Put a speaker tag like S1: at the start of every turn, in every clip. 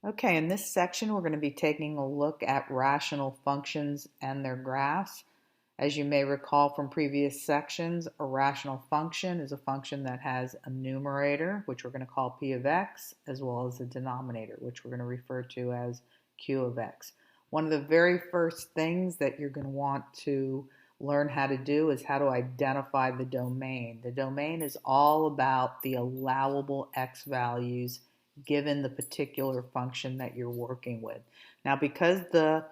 S1: Okay, in this section, we're going to be taking a look at rational functions and their graphs. As you may recall from previous sections, a rational function is a function that has a numerator, which we're going to call p of x, as well as a denominator, which we're going to refer to as q of x. One of the very first things that you're going to want to learn how to do is how to identify the domain. The domain is all about the allowable x values given the particular function that you're working with. Now, because the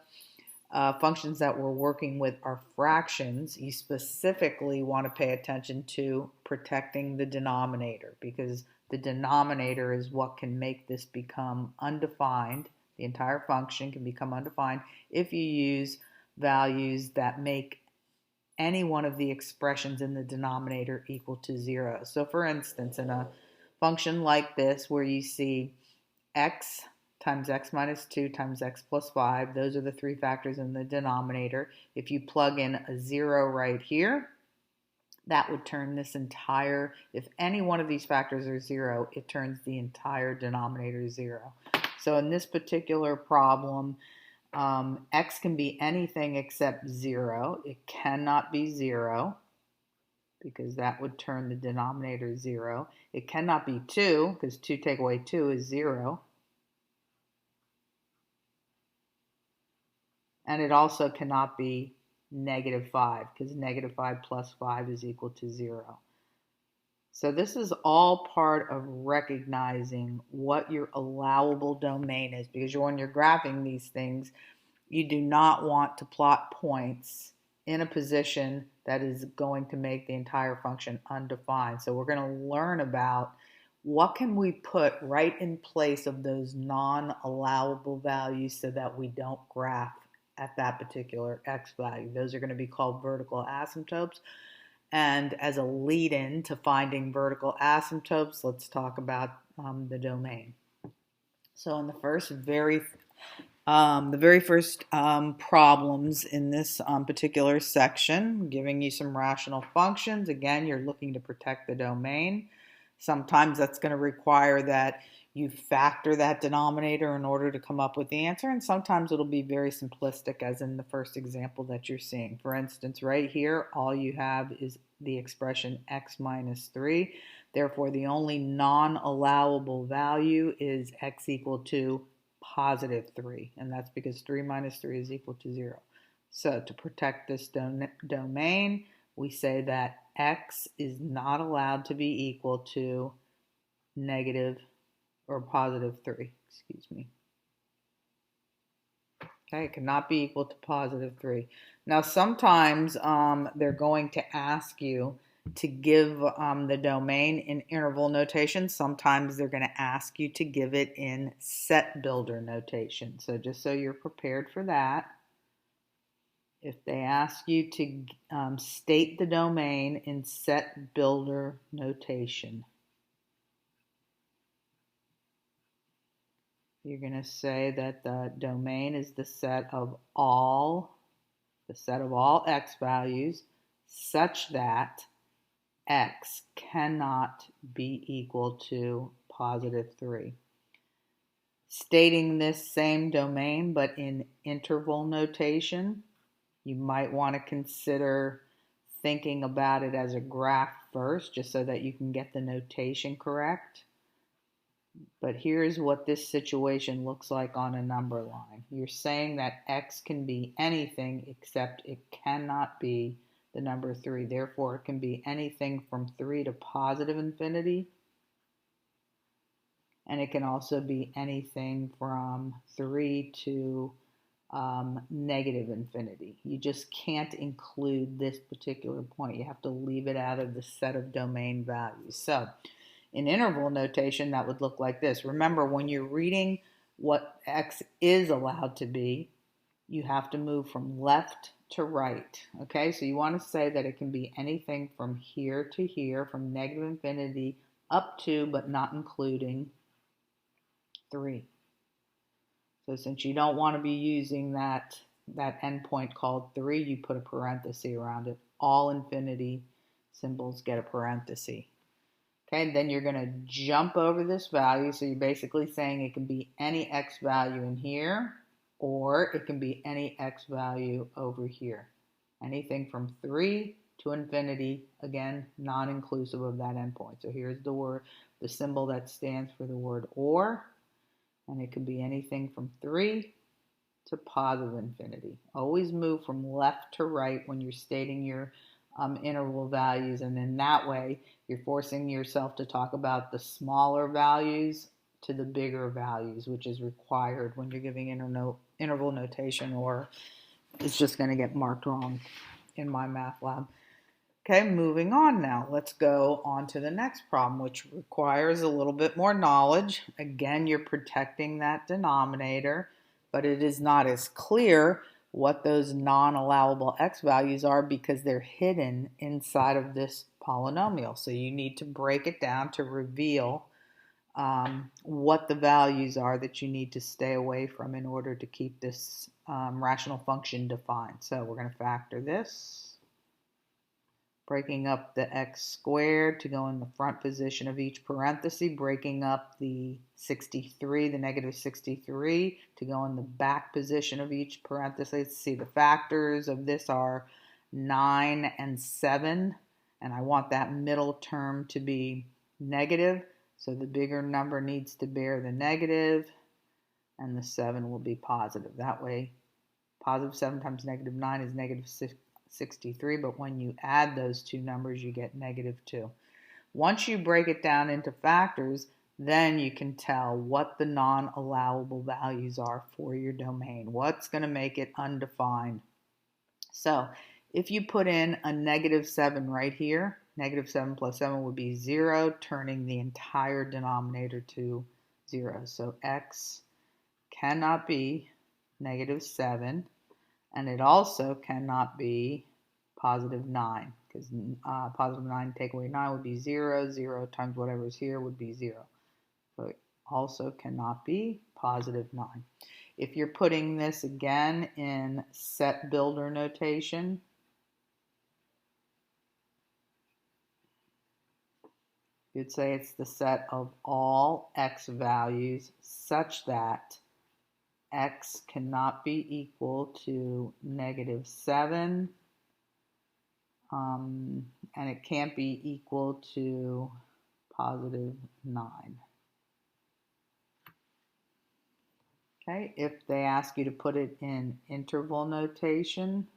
S1: functions that we're working with are fractions, you specifically want to pay attention to protecting the denominator, because the denominator is what can make this become undefined. The entire function can become undefined if you use values that make any one of the expressions in the denominator equal to 0. So for instance, in a function like this where you see x times x minus 2 times x plus 5, those are the three factors in the denominator. If you plug in a 0 right here, that would turn this entire, if any one of these factors are 0, it turns the entire denominator 0. So in this particular problem, x can be anything except 0. It cannot be 0 because that would turn the denominator 0. It cannot be 2 because 2 take away 2 is 0. And it also cannot be negative 5 because negative 5 plus 5 is equal to 0. So this is all part of recognizing what your allowable domain is, because when you're graphing these things, you do not want to plot points in a position that is going to make the entire function undefined. So we're going to learn about what can we put right in place of those non-allowable values so that we don't graph at that particular x value. Those are going to be called vertical asymptotes. And as a lead-in to finding vertical asymptotes, let's talk about the domain. So in the very first problems in this particular section, giving you some rational functions. Again, you're looking to protect the domain. Sometimes that's going to require that you factor that denominator in order to come up with the answer, and sometimes it'll be very simplistic, as in the first example that you're seeing. For instance, right here, all you have is the expression x minus 3. Therefore, the only non-allowable value is x equal to positive 3, and that's because 3 minus 3 is equal to 0. So to protect this domain, we say that x is not allowed to be equal to negative or positive 3, excuse me. Okay, it cannot be equal to positive 3. Now sometimes they're going to ask you to give the domain in interval notation. Sometimes they're going to ask you to give it in set builder notation. So just so you're prepared for that, if they ask you to state the domain in set builder notation, you're going to say that the domain is the set of all x values such that x cannot be equal to positive 3. Stating this same domain but in interval notation, you might want to consider thinking about it as a graph first, just so that you can get the notation correct. But here's what this situation looks like on a number line. You're saying that x can be anything except it cannot be the number 3. Therefore, it can be anything from 3 to positive infinity. And it can also be anything from 3 to negative infinity. You just can't include this particular point. You have to leave it out of the set of domain values. So in interval notation, that would look like this. Remember, when you're reading what x is allowed to be, you have to move from left to right. Okay, so you want to say that it can be anything from here to here, from negative infinity up to, but not including, 3. So since you don't want to be using that endpoint called 3, you put a parenthesis around it. All infinity symbols get a parenthesis. Okay, then you're going to jump over this value. So you're basically saying it can be any x value in here, or it can be any x value over here. Anything from 3 to infinity, again, non-inclusive of that endpoint. So here's the symbol that stands for the word or, and it could be anything from 3 to positive infinity. Always move from left to right when you're stating your interval values, and in that way you're forcing yourself to talk about the smaller values to the bigger values, which is required when you're giving interval notation, or it's just going to get marked wrong in my math lab. Okay, moving on now. Let's go on to the next problem, which requires a little bit more knowledge. Again, you're protecting that denominator, but it is not as clear what those non-allowable x values are because they're hidden inside of this polynomial. So you need to break it down to reveal what the values are that you need to stay away from in order to keep this rational function defined. So we're going to factor this, breaking up the x squared to go in the front position of each parenthesis, breaking up the 63, the negative 63, to go in the back position of each parenthesis. See, the factors of this are 9 and 7, and I want that middle term to be negative, so the bigger number needs to bear the negative, and the 7 will be positive. That way, positive 7 times negative 9 is negative 63, but when you add those two numbers, you get negative 2. Once you break it down into factors, then you can tell what the non-allowable values are for your domain. What's going to make it undefined? So if you put in a negative 7 right here, negative 7 plus 7 would be 0, turning the entire denominator to 0. So x cannot be negative 7. And it also cannot be positive 9, because positive 9 take away 9 would be 0. 0 times whatever is here would be 0. So it also cannot be positive 9. If you're putting this again in set builder notation, you'd say it's the set of all x values such that x cannot be equal to negative 7, and it can't be equal to positive 9. Okay, if they ask you to put it in interval notation,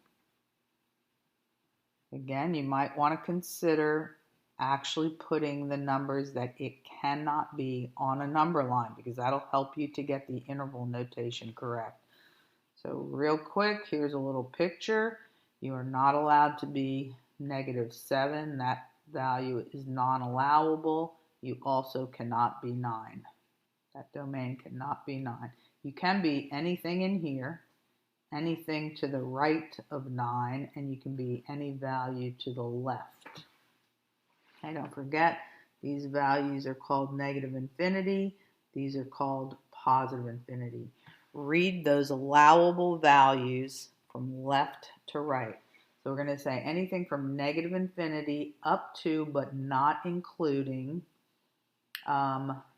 S1: again, you might want to consider actually putting the numbers that it cannot be on a number line, because that'll help you to get the interval notation correct. So real quick, here's a little picture. You are not allowed to be negative 7. That value is non-allowable. You also cannot be 9. That domain cannot be 9. You can be anything in here, anything to the right of 9, and you can be any value to the left. Okay, don't forget, these values are called negative infinity. These are called positive infinity. Read those allowable values from left to right. So we're going to say anything from negative infinity up to, but not including,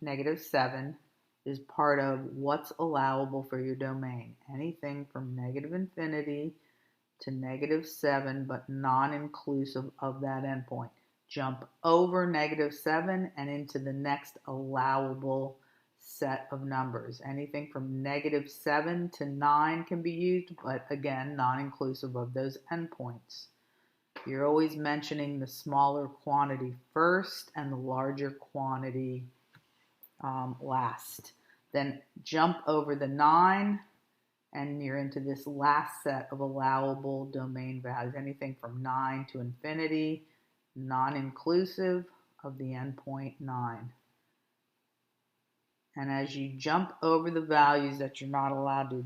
S1: negative 7 is part of what's allowable for your domain. Anything from negative infinity to negative 7, but non-inclusive of that endpoint. Jump over negative 7 and into the next allowable set of numbers. Anything from negative 7 to 9 can be used, but again, non-inclusive of those endpoints. You're always mentioning the smaller quantity first and the larger quantity last. Then jump over the 9 and you're into this last set of allowable domain values. Anything from 9 to infinity, non-inclusive of the endpoint 9. And as you jump over the values that you're not allowed to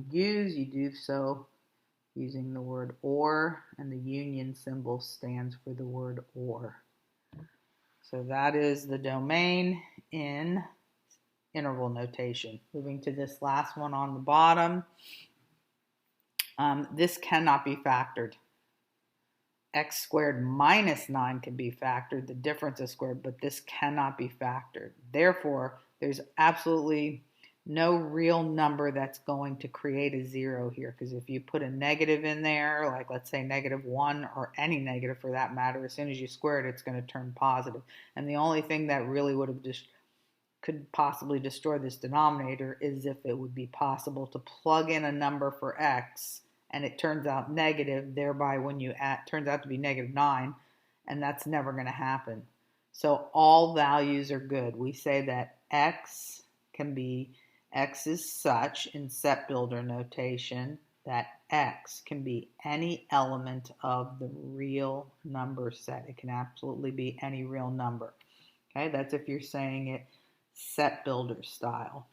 S1: use, you do so using the word or, and the union symbol stands for the word or. So that is the domain in interval notation. Moving to this last one on the bottom. This cannot be factored. x squared minus 9 can be factored, the difference is squared, but this cannot be factored. Therefore, there's absolutely no real number that's going to create a 0 here, because if you put a negative in there, like let's say -1 or any negative for that matter, as soon as you square it, it's going to turn positive. And the only thing that really would have could possibly destroy this denominator is if it would be possible to plug in a number for x and it turns out negative, thereby when you add, turns out to be -9, and that's never going to happen. So all values are good. We say that x is such in set builder notation that x can be any element of the real number set. It can absolutely be any real number. Okay, that's if you're saying it set builder style.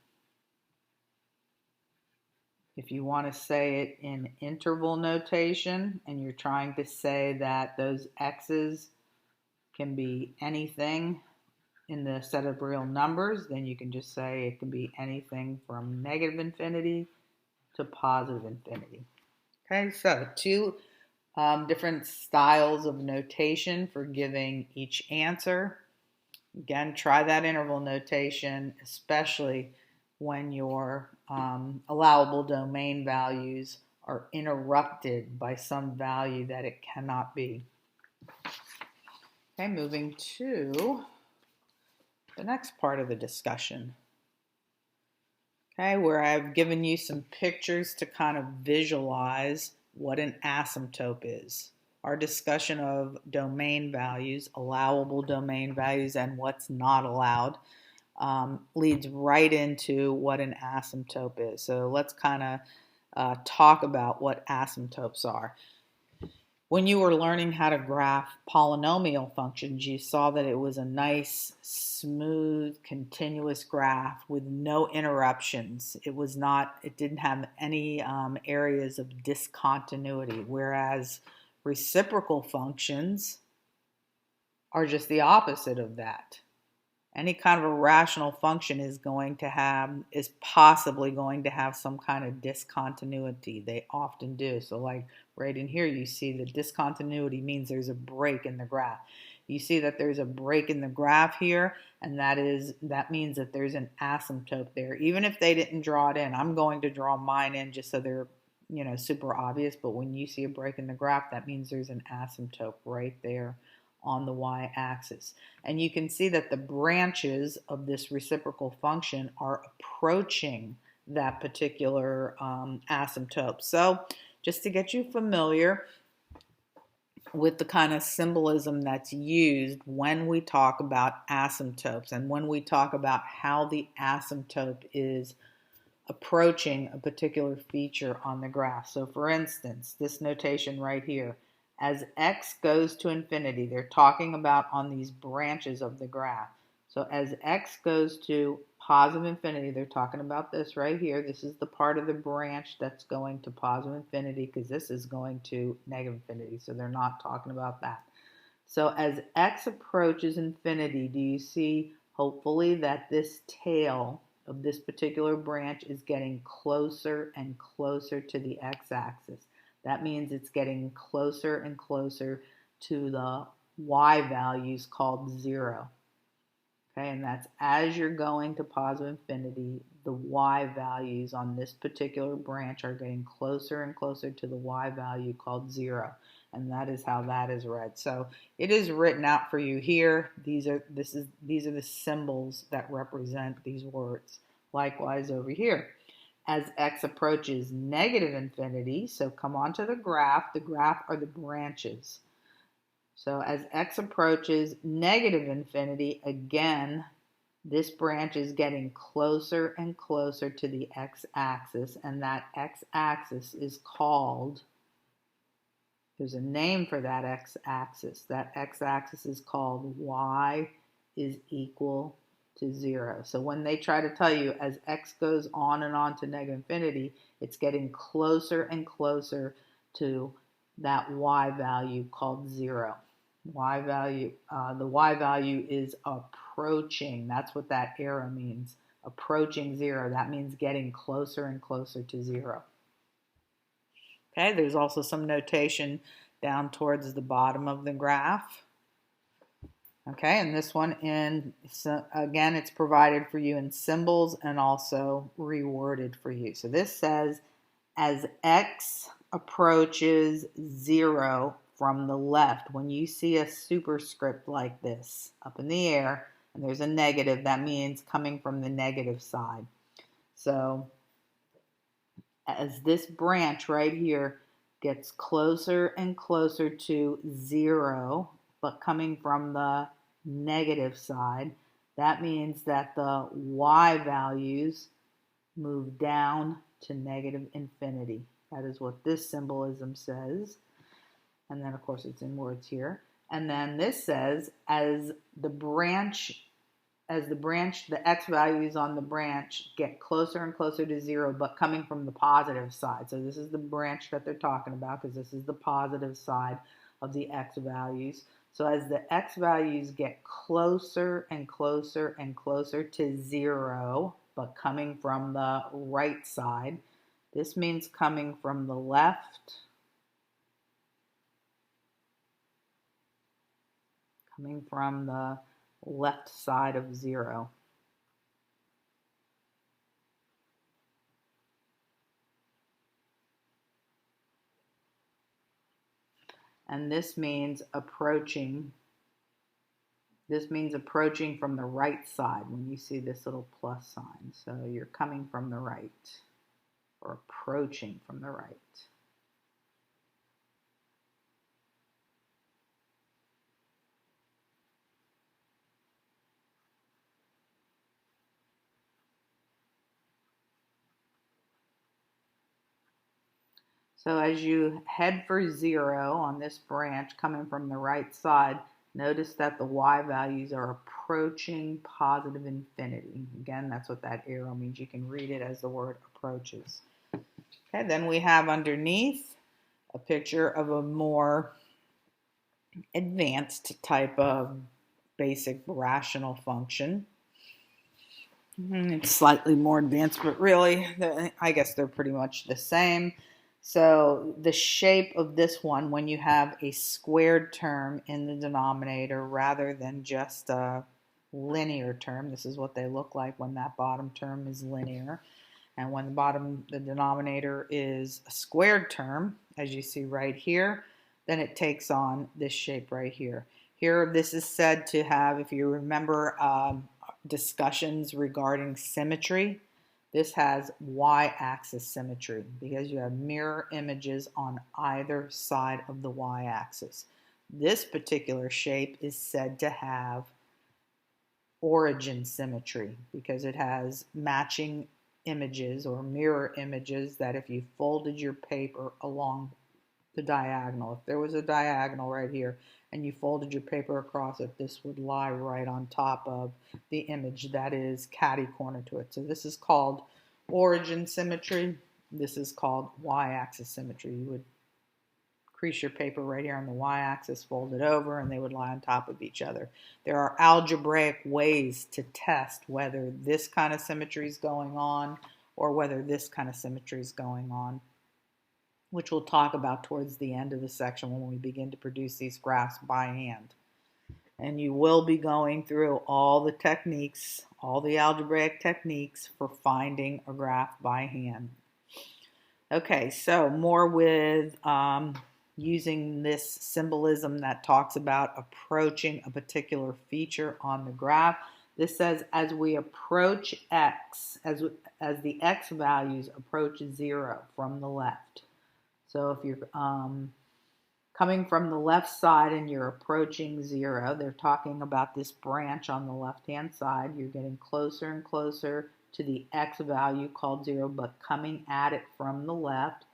S1: If you want to say it in interval notation and you're trying to say that those x's can be anything in the set of real numbers, then you can just say it can be anything from -infinity to +infinity. Okay, so two different styles of notation for giving each answer. Again, try that interval notation, especially when your allowable domain values are interrupted by some value that it cannot be. Okay, moving to the next part of the discussion. Okay, where I've given you some pictures to kind of visualize what an asymptote is. Our discussion of domain values, allowable domain values, and what's not allowed leads right into what an asymptote is. So let's kind of talk about what asymptotes are. When you were learning how to graph polynomial functions, you saw that it was a nice, smooth, continuous graph with no interruptions. It didn't have any areas of discontinuity, whereas reciprocal functions are just the opposite of that. Any kind of a rational function is possibly going to have some kind of discontinuity. They often do. So like right in here, you see the discontinuity means there's a break in the graph. You see that there's a break in the graph here, and that means that there's an asymptote there. Even if they didn't draw it in, I'm going to draw mine in just so they're super obvious, but when you see a break in the graph, that means there's an asymptote right there on the y-axis. And you can see that the branches of this reciprocal function are approaching that particular asymptote. So just to get you familiar with the kind of symbolism that's used when we talk about asymptotes and when we talk about how the asymptote is approaching a particular feature on the graph. So for instance, this notation right here, as x goes to infinity, they're talking about on these branches of the graph. So as x goes to positive infinity, they're talking about this right here. This is the part of the branch that's going to positive infinity because this is going to negative infinity. So they're not talking about that. So as x approaches infinity, do you see hopefully that this tail of this particular branch is getting closer and closer to the x-axis? That means it's getting closer and closer to the y values called 0. Okay, and that's as you're going to positive infinity, the y values on this particular branch are getting closer and closer to the y value called 0. And that is how that is read. So it is written out for you here. These are the symbols that represent these words. Likewise over here. As x approaches negative infinity, so come onto the graph are the branches. So as x approaches negative infinity, again, this branch is getting closer and closer to the x-axis, and that x-axis is called, there's a name for that x-axis. That x-axis is called y is equal to 0. So when they try to tell you as x goes on and on to negative infinity, it's getting closer and closer to that y value called 0. The y value is approaching. That's what that arrow means. Approaching 0. That means getting closer and closer to 0. Okay, there's also some notation down towards the bottom of the graph. Okay, and this one again, it's provided for you in symbols and also reworded for you. So this says, as x approaches 0 from the left, when you see a superscript like this up in the air and there's a negative, that means coming from the negative side. So as this branch right here gets closer and closer to 0, but coming from the negative side, that means that the y values move down to negative infinity. That is what this symbolism says. And then, of course, it's in words here. And then this says, as the x values on the branch get closer and closer to 0, but coming from the positive side. So this is the branch that they're talking about, because this is the positive side of the x values. So as the x values get closer and closer and closer to 0, but coming from the right side, this means coming from the left, coming from the left side of 0. And this means approaching from the right side when you see this little plus sign. So you're coming from the right, or approaching from the right. So as you head for 0 on this branch coming from the right side, notice that the y values are approaching positive infinity. Again, that's what that arrow means. You can read it as the word approaches. Okay, then we have underneath a picture of a more advanced type of basic rational function. It's slightly more advanced, but really, I guess they're pretty much the same. So the shape of this one, when you have a squared term in the denominator rather than just a linear term, this is what they look like when that bottom term is linear. And when the denominator is a squared term, as you see right here, then it takes on this shape right here. Here, this is said to have, if you remember discussions regarding symmetry, this has y-axis symmetry because you have mirror images on either side of the y-axis. This particular shape is said to have origin symmetry because it has matching images or mirror images that if you folded your paper along the diagonal, if there was a diagonal right here and you folded your paper across it, this would lie right on top of the image that is catty corner to it. So this is called origin symmetry. This is called y-axis symmetry. You would crease your paper right here on the y-axis, fold it over, and they would lie on top of each other. There are algebraic ways to test whether this kind of symmetry is going on or whether this kind of symmetry is going on, which we'll talk about towards the end of the section when we begin to produce these graphs by hand. And you will be going through all the techniques, all the algebraic techniques for finding a graph by hand. Okay, so more with using this symbolism that talks about approaching a particular feature on the graph. This says as we approach x, as the x values approach 0 from the left. So if you're coming from the left side and you're approaching 0, they're talking about this branch on the left-hand side. You're getting closer and closer to the x value called 0, but coming at it from the left.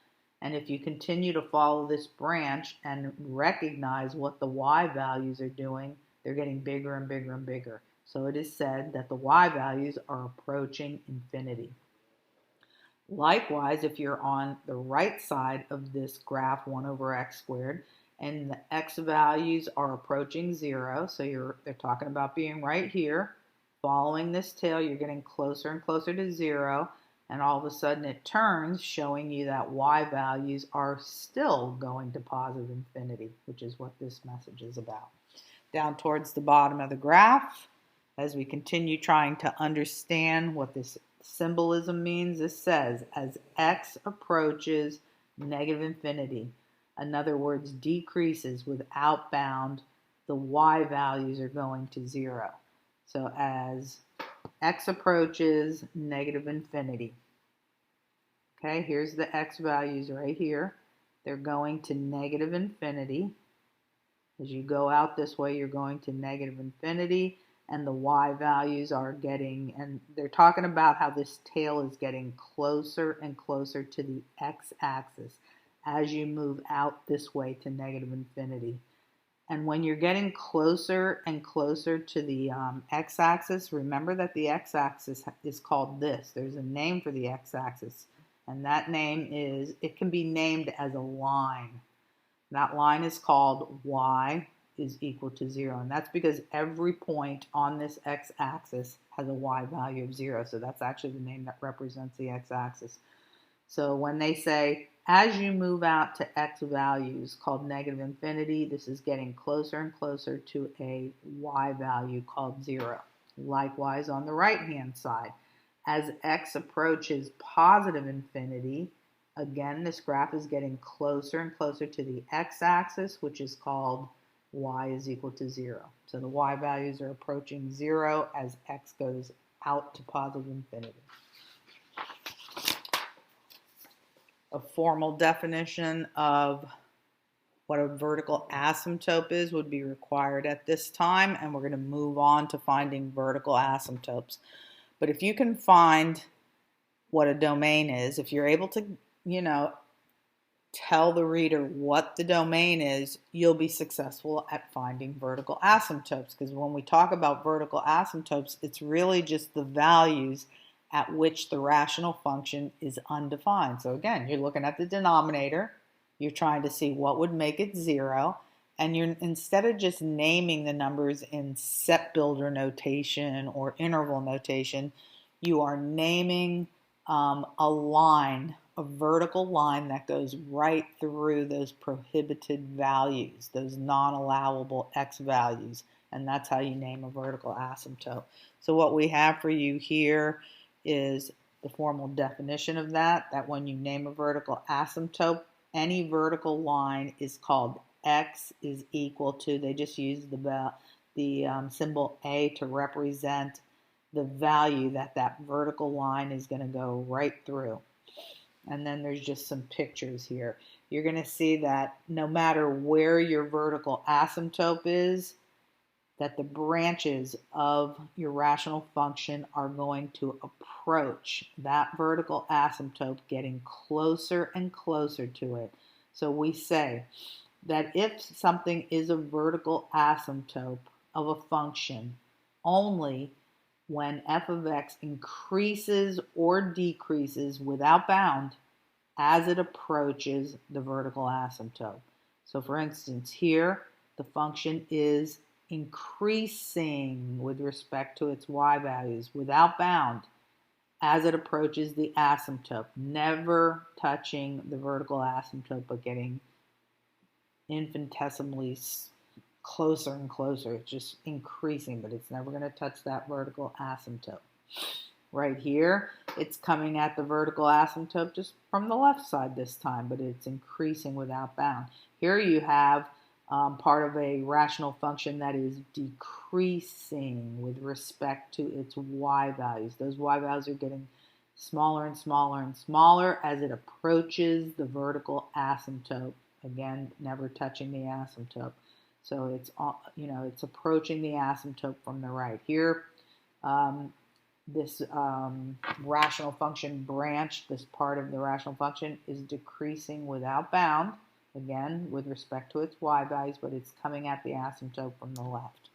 S1: And if you continue to follow this branch and recognize what the y values are doing, they're getting bigger and bigger and bigger. So it is said that the y values are approaching infinity. Likewise, if you're on the right side of this graph, 1 over x squared, and the x values are approaching 0, so they're talking about being right here, following this tail, you're getting closer and closer to 0, and all of a sudden it turns, showing you that y values are still going to positive infinity, which is what this message is about. Down towards the bottom of the graph, as we continue trying to understand what this symbolism means, it says, as x approaches negative infinity, in other words, decreases without bound, the y values are going to 0. So as x approaches negative infinity, okay, here's the x values right here. They're going to negative infinity. As you go out this way, you're going to negative infinity, and the y values are getting, and they're talking about how this tail is getting closer and closer to the x-axis as you move out this way to negative infinity. And when you're getting closer and closer to the x-axis, remember that the x-axis is called this. There's a name for the x-axis, and that name is, it can be named as a line. That line is called y is equal to 0, and that's because every point on this x-axis has a y value of 0, so that's actually the name that represents the x-axis. So when they say, as you move out to x values called negative infinity, this is getting closer and closer to a y value called 0. Likewise on the right-hand side, as x approaches positive infinity, again, this graph is getting closer and closer to the x-axis, which is called y is equal to 0. So the y values are approaching 0 as x goes out to positive infinity. A formal definition of what a vertical asymptote is would be required at this time, and we're going to move on to finding vertical asymptotes. But if you can find what a domain is, if you're able to, tell the reader what the domain is, you'll be successful at finding vertical asymptotes. Because when we talk about vertical asymptotes, it's really just the values at which the rational function is undefined. So again, you're looking at the denominator, you're trying to see what would make it 0, and you're, instead of just naming the numbers in set builder notation or interval notation, you are naming a line, a vertical line that goes right through those prohibited values, those non-allowable x values, and that's how you name a vertical asymptote. So what we have for you here is the formal definition of that when you name a vertical asymptote, any vertical line is called x is equal to, they just use the symbol A to represent the value that vertical line is going to go right through. And then there's just some pictures here. You're going to see that no matter where your vertical asymptote is, that the branches of your rational function are going to approach that vertical asymptote, getting closer and closer to it. So we say that if something is a vertical asymptote of a function, only when f of x increases or decreases without bound as it approaches the vertical asymptote. So for instance, here the function is increasing with respect to its y values without bound as it approaches the asymptote, never touching the vertical asymptote but getting infinitesimally closer and closer. It's just increasing, but it's never going to touch that vertical asymptote. Right here, it's coming at the vertical asymptote just from the left side this time, but it's increasing without bound. Here you have part of a rational function that is decreasing with respect to its y values. Those y values are getting smaller and smaller and smaller as it approaches the vertical asymptote. Again, never touching the asymptote. So it's, it's approaching the asymptote from the right. Here, this rational function branch, this part of the rational function, is decreasing without bound, again, with respect to its y values, but it's coming at the asymptote from the left.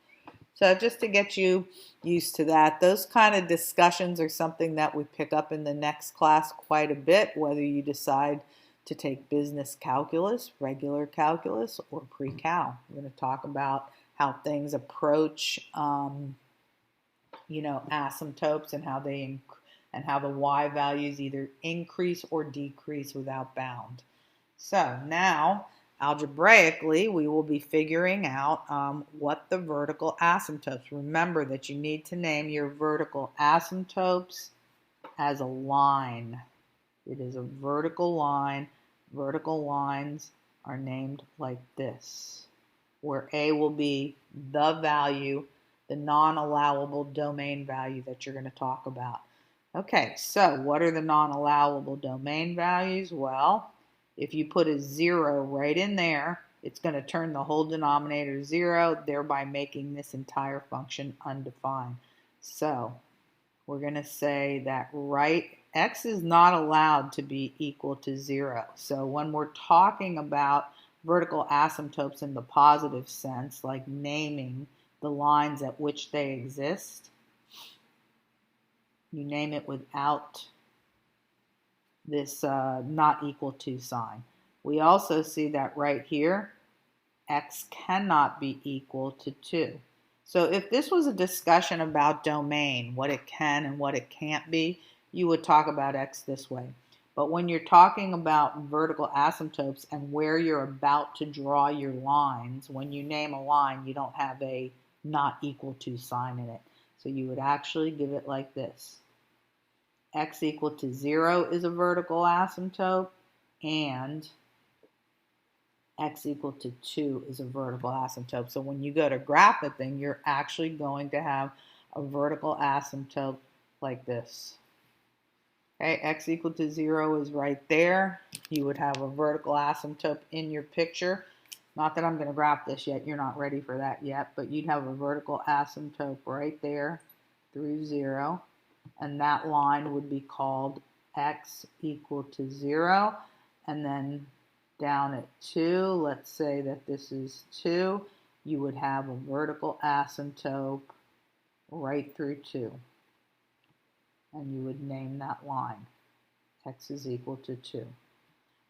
S1: So just to get you used to that, those kind of discussions are something that we pick up in the next class quite a bit, whether you decide to take business calculus, regular calculus, or pre-cal. We're going to talk about how things approach, asymptotes and how they and how the y values either increase or decrease without bound. So now, algebraically, we will be figuring out what the vertical asymptotes. Remember that you need to name your vertical asymptotes as a line. It is a vertical line. Vertical lines are named like this, where A will be the value, the non-allowable domain value that you're going to talk about. Okay, so what are the non-allowable domain values? Well, if you put a 0 right in there, it's going to turn the whole denominator 0, thereby making this entire function undefined. So we're going to say that x is not allowed to be equal to 0. So when we're talking about vertical asymptotes in the positive sense, like naming the lines at which they exist, you name it without this not equal to sign. We also see that right here, x cannot be equal to 2. So if this was a discussion about domain, what it can and what it can't be, you would talk about x this way. But when you're talking about vertical asymptotes and where you're about to draw your lines, when you name a line, you don't have a not equal to sign in it. So you would actually give it like this. X equal to 0 is a vertical asymptote, and x equal to 2 is a vertical asymptote. So when you go to graph the thing, you're actually going to have a vertical asymptote like this. Okay, x equal to 0 is right there. You would have a vertical asymptote in your picture. Not that I'm going to graph this yet. You're not ready for that yet. But you'd have a vertical asymptote right there through 0. And that line would be called x equal to 0. And then down at 2, let's say that this is 2, you would have a vertical asymptote right through 2. And you would name that line. X is equal to 2.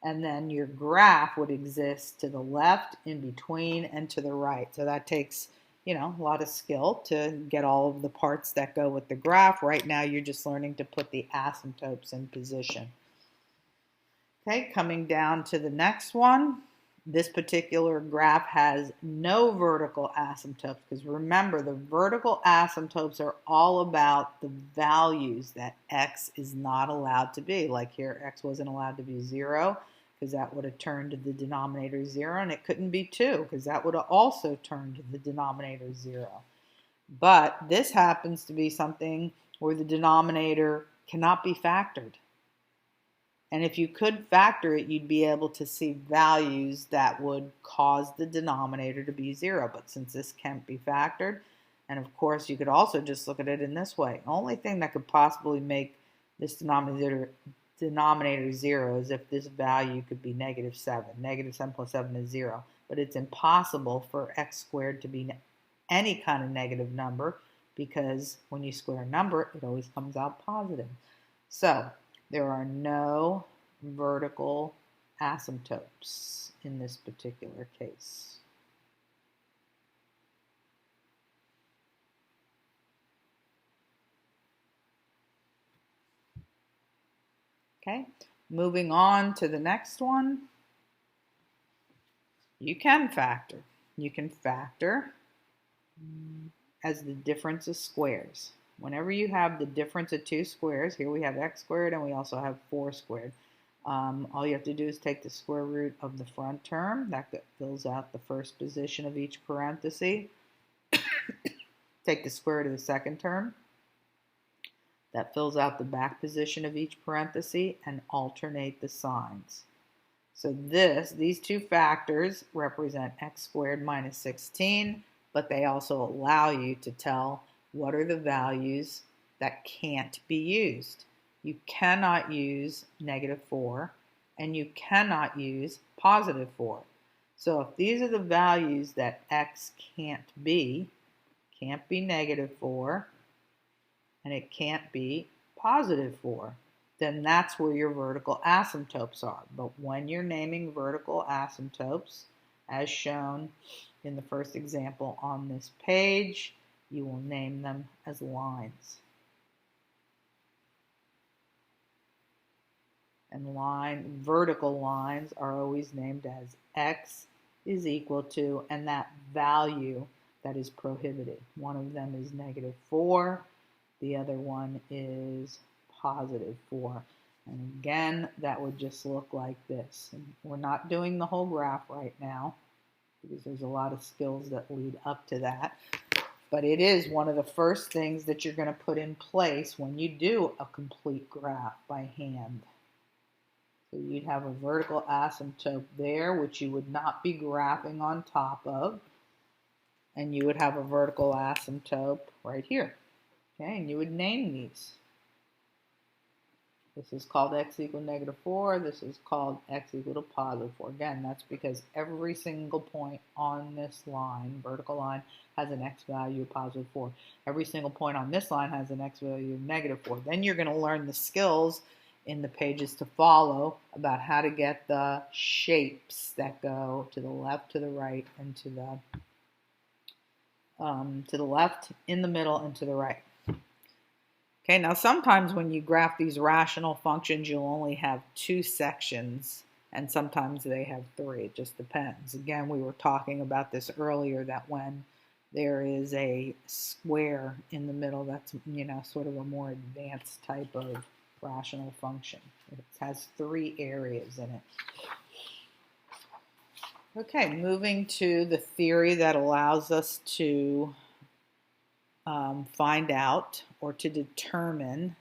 S1: And then your graph would exist to the left, in between, and to the right. So that takes, a lot of skill to get all of the parts that go with the graph. Right now you're just learning to put the asymptotes in position. Okay, coming down to the next one. This particular graph has no vertical asymptotes, because remember, the vertical asymptotes are all about the values that x is not allowed to be. Like here, x wasn't allowed to be 0, because that would have turned the denominator 0, and it couldn't be 2, because that would have also turned the denominator 0. But this happens to be something where the denominator cannot be factored. And if you could factor it, you'd be able to see values that would cause the denominator to be 0. But since this can't be factored, and of course you could also just look at it in this way. The only thing that could possibly make this denominator 0 is if this value could be -7. -7 plus 7 is 0. But it's impossible for x squared to be any kind of negative number, because when you square a number, it always comes out positive. So there are no vertical asymptotes in this particular case. Okay, moving on to the next one. You can factor. You can factor as the difference of squares. Whenever you have the difference of two squares, here we have x squared and we also have 4 squared. All you have to do is take the square root of the front term. That fills out the first position of each parenthesis. Take the square root of the second term. That fills out the back position of each parenthesis, and alternate the signs. So these two factors represent x squared minus 16, but they also allow you to tell what are the values that can't be used. You cannot use -4, and you cannot use +4. So if these are the values that x can't be -4, and it can't be +4, then that's where your vertical asymptotes are. But when you're naming vertical asymptotes, as shown in the first example on this page, you will name them as lines. And vertical lines are always named as x is equal to, and that value that is prohibited. One of them is -4, the other one is +4. And again, that would just look like this. And we're not doing the whole graph right now because there's a lot of skills that lead up to that. But it is one of the first things that you're going to put in place when you do a complete graph by hand. So you'd have a vertical asymptote there, which you would not be graphing on top of. And you would have a vertical asymptote right here. Okay, and you would name these. This is called x equal -4. This is called x equal to +4. Again, that's because every single point on this line, vertical line, has an x value of +4. Every single point on this line has an x value of -4. Then you're going to learn the skills in the pages to follow about how to get the shapes that go to the left, to the right, and to the left, in the middle, and to the right. Okay, now sometimes when you graph these rational functions, you'll only have 2 sections, and sometimes they have 3. It just depends. Again, we were talking about this earlier, that when there is a square in the middle, that's, sort of a more advanced type of rational function. It has 3 areas in it. Okay, moving to the theory that allows us to find out or to determine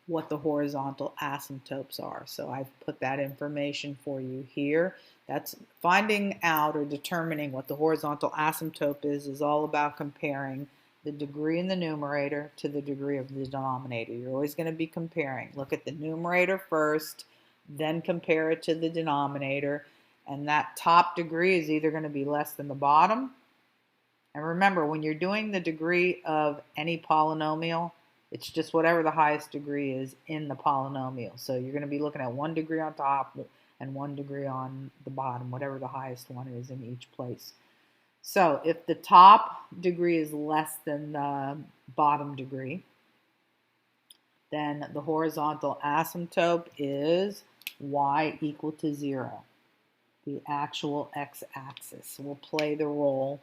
S1: what the horizontal asymptotes are. So I've put that information for you here. That's finding out or determining what the horizontal asymptote is all about comparing the degree in the numerator to the degree of the denominator. You're always going to be comparing. Look at the numerator first, then compare it to the denominator, and that top degree is either going to be less than the bottom. And remember, when you're doing the degree of any polynomial, it's just whatever the highest degree is in the polynomial. So you're going to be looking at 1 degree on top and 1 degree on the bottom, whatever the highest one is in each place. So if the top degree is less than the bottom degree, then the horizontal asymptote is y equal to 0. The actual x-axis will play the role.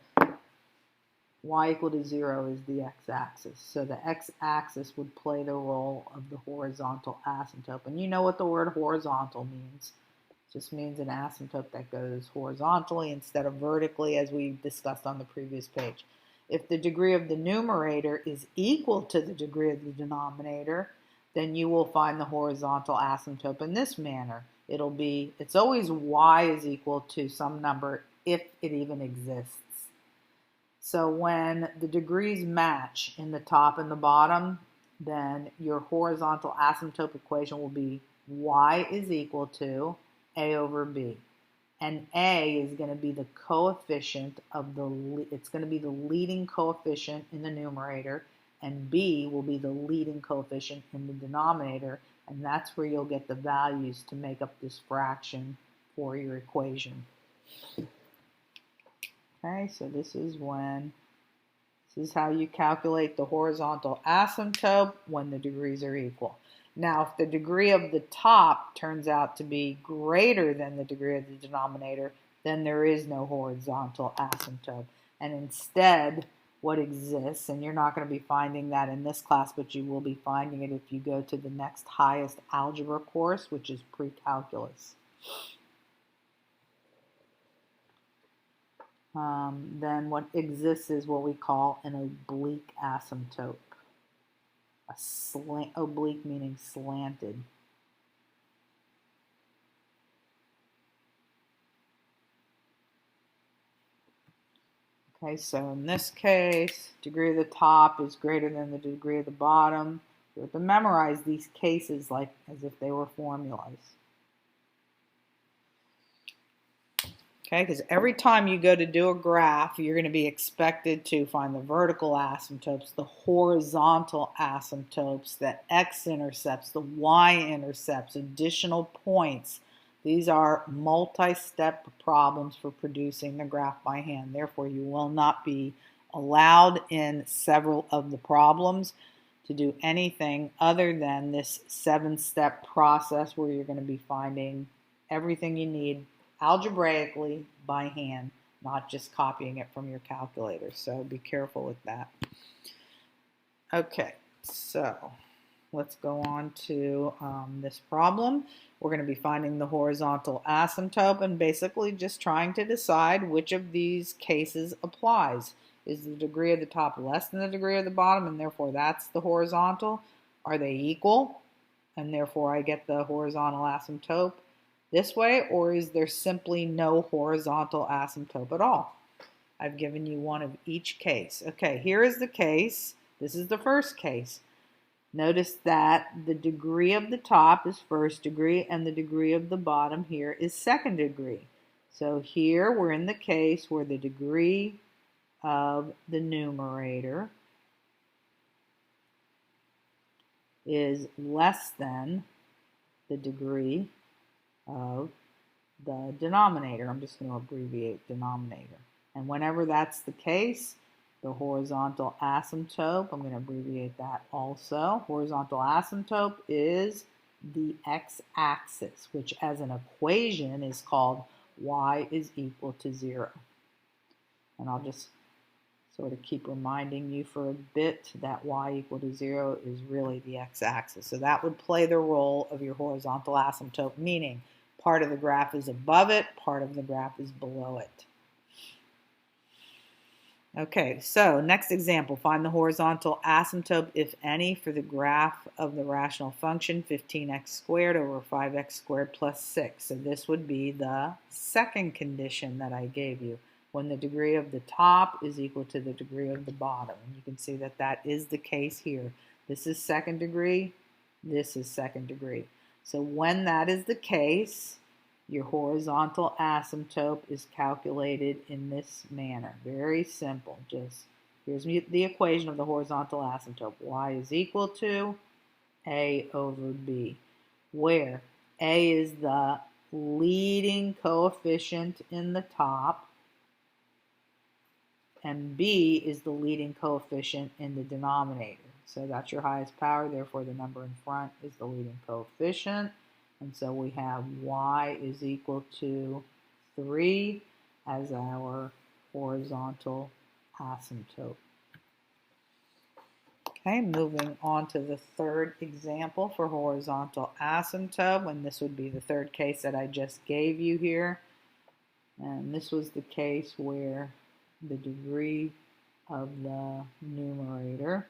S1: Y equal to 0 is the x-axis. So the x-axis would play the role of the horizontal asymptote. And you know what the word horizontal means. It just means an asymptote that goes horizontally instead of vertically, as we discussed on the previous page. If the degree of the numerator is equal to the degree of the denominator, then you will find the horizontal asymptote in this manner. It's always y is equal to some number if it even exists. So when the degrees match in the top and the bottom, then your horizontal asymptote equation will be y is equal to a over b. And a is going to be the coefficient of it's going to be the leading coefficient in the numerator, and b will be the leading coefficient in the denominator, and that's where you'll get the values to make up this fraction for your equation. Okay, so this is how you calculate the horizontal asymptote when the degrees are equal. Now, if the degree of the top turns out to be greater than the degree of the denominator, then there is no horizontal asymptote. And instead, what exists, and you're not going to be finding that in this class, but you will be finding it if you go to the next highest algebra course, which is pre-calculus. Then what exists is what we call an oblique asymptote. Oblique meaning slanted. Okay, so in this case, degree of the top is greater than the degree of the bottom. You have to memorize these cases like as if they were formulas. Okay, because every time you go to do a graph, you're going to be expected to find the vertical asymptotes, the horizontal asymptotes, the x-intercepts, the y-intercepts, additional points. These are multi-step problems for producing the graph by hand. Therefore, you will not be allowed in several of the problems to do anything other than this 7-step process where you're going to be finding everything you need algebraically by hand, not just copying it from your calculator. So be careful with that. Okay, so let's go on to this problem. We're going to be finding the horizontal asymptote and basically just trying to decide which of these cases applies. Is the degree of the top less than the degree of the bottom, and therefore that's the horizontal? Are they equal, and therefore I get the horizontal asymptote this way? Or is there simply no horizontal asymptote at all? I've given you one of each case. Okay, here is the case. This is the first case. Notice that the degree of the top is first degree and the degree of the bottom here is second degree. So here we're in the case where the degree of the numerator is less than the degree of the denominator. I'm just going to abbreviate denominator. And whenever that's the case, the horizontal asymptote, I'm going to abbreviate that also. Horizontal asymptote is the x-axis, which as an equation is called y is equal to 0. And I'll just sort of keep reminding you for a bit that y equal to 0 is really the x-axis. So that would play the role of your horizontal asymptote, meaning part of the graph is above it, part of the graph is below it. Okay, so next example, find the horizontal asymptote, if any, for the graph of the rational function 15x squared over 5x squared plus 6. So this would be the second condition that I gave you, when the degree of the top is equal to the degree of the bottom. And you can see that that is the case here. This is second degree, this is second degree. So when that is the case, your horizontal asymptote is calculated in this manner. Very simple. Just here's the equation of the horizontal asymptote. Y is equal to A over B, where A is the leading coefficient in the top and B is the leading coefficient in the denominator. So that's your highest power, therefore the number in front is the leading coefficient. And so we have y is equal to 3 as our horizontal asymptote. Okay, moving on to the third example for horizontal asymptote, and this would be the third case that I just gave you here. And this was the case where the degree of the numerator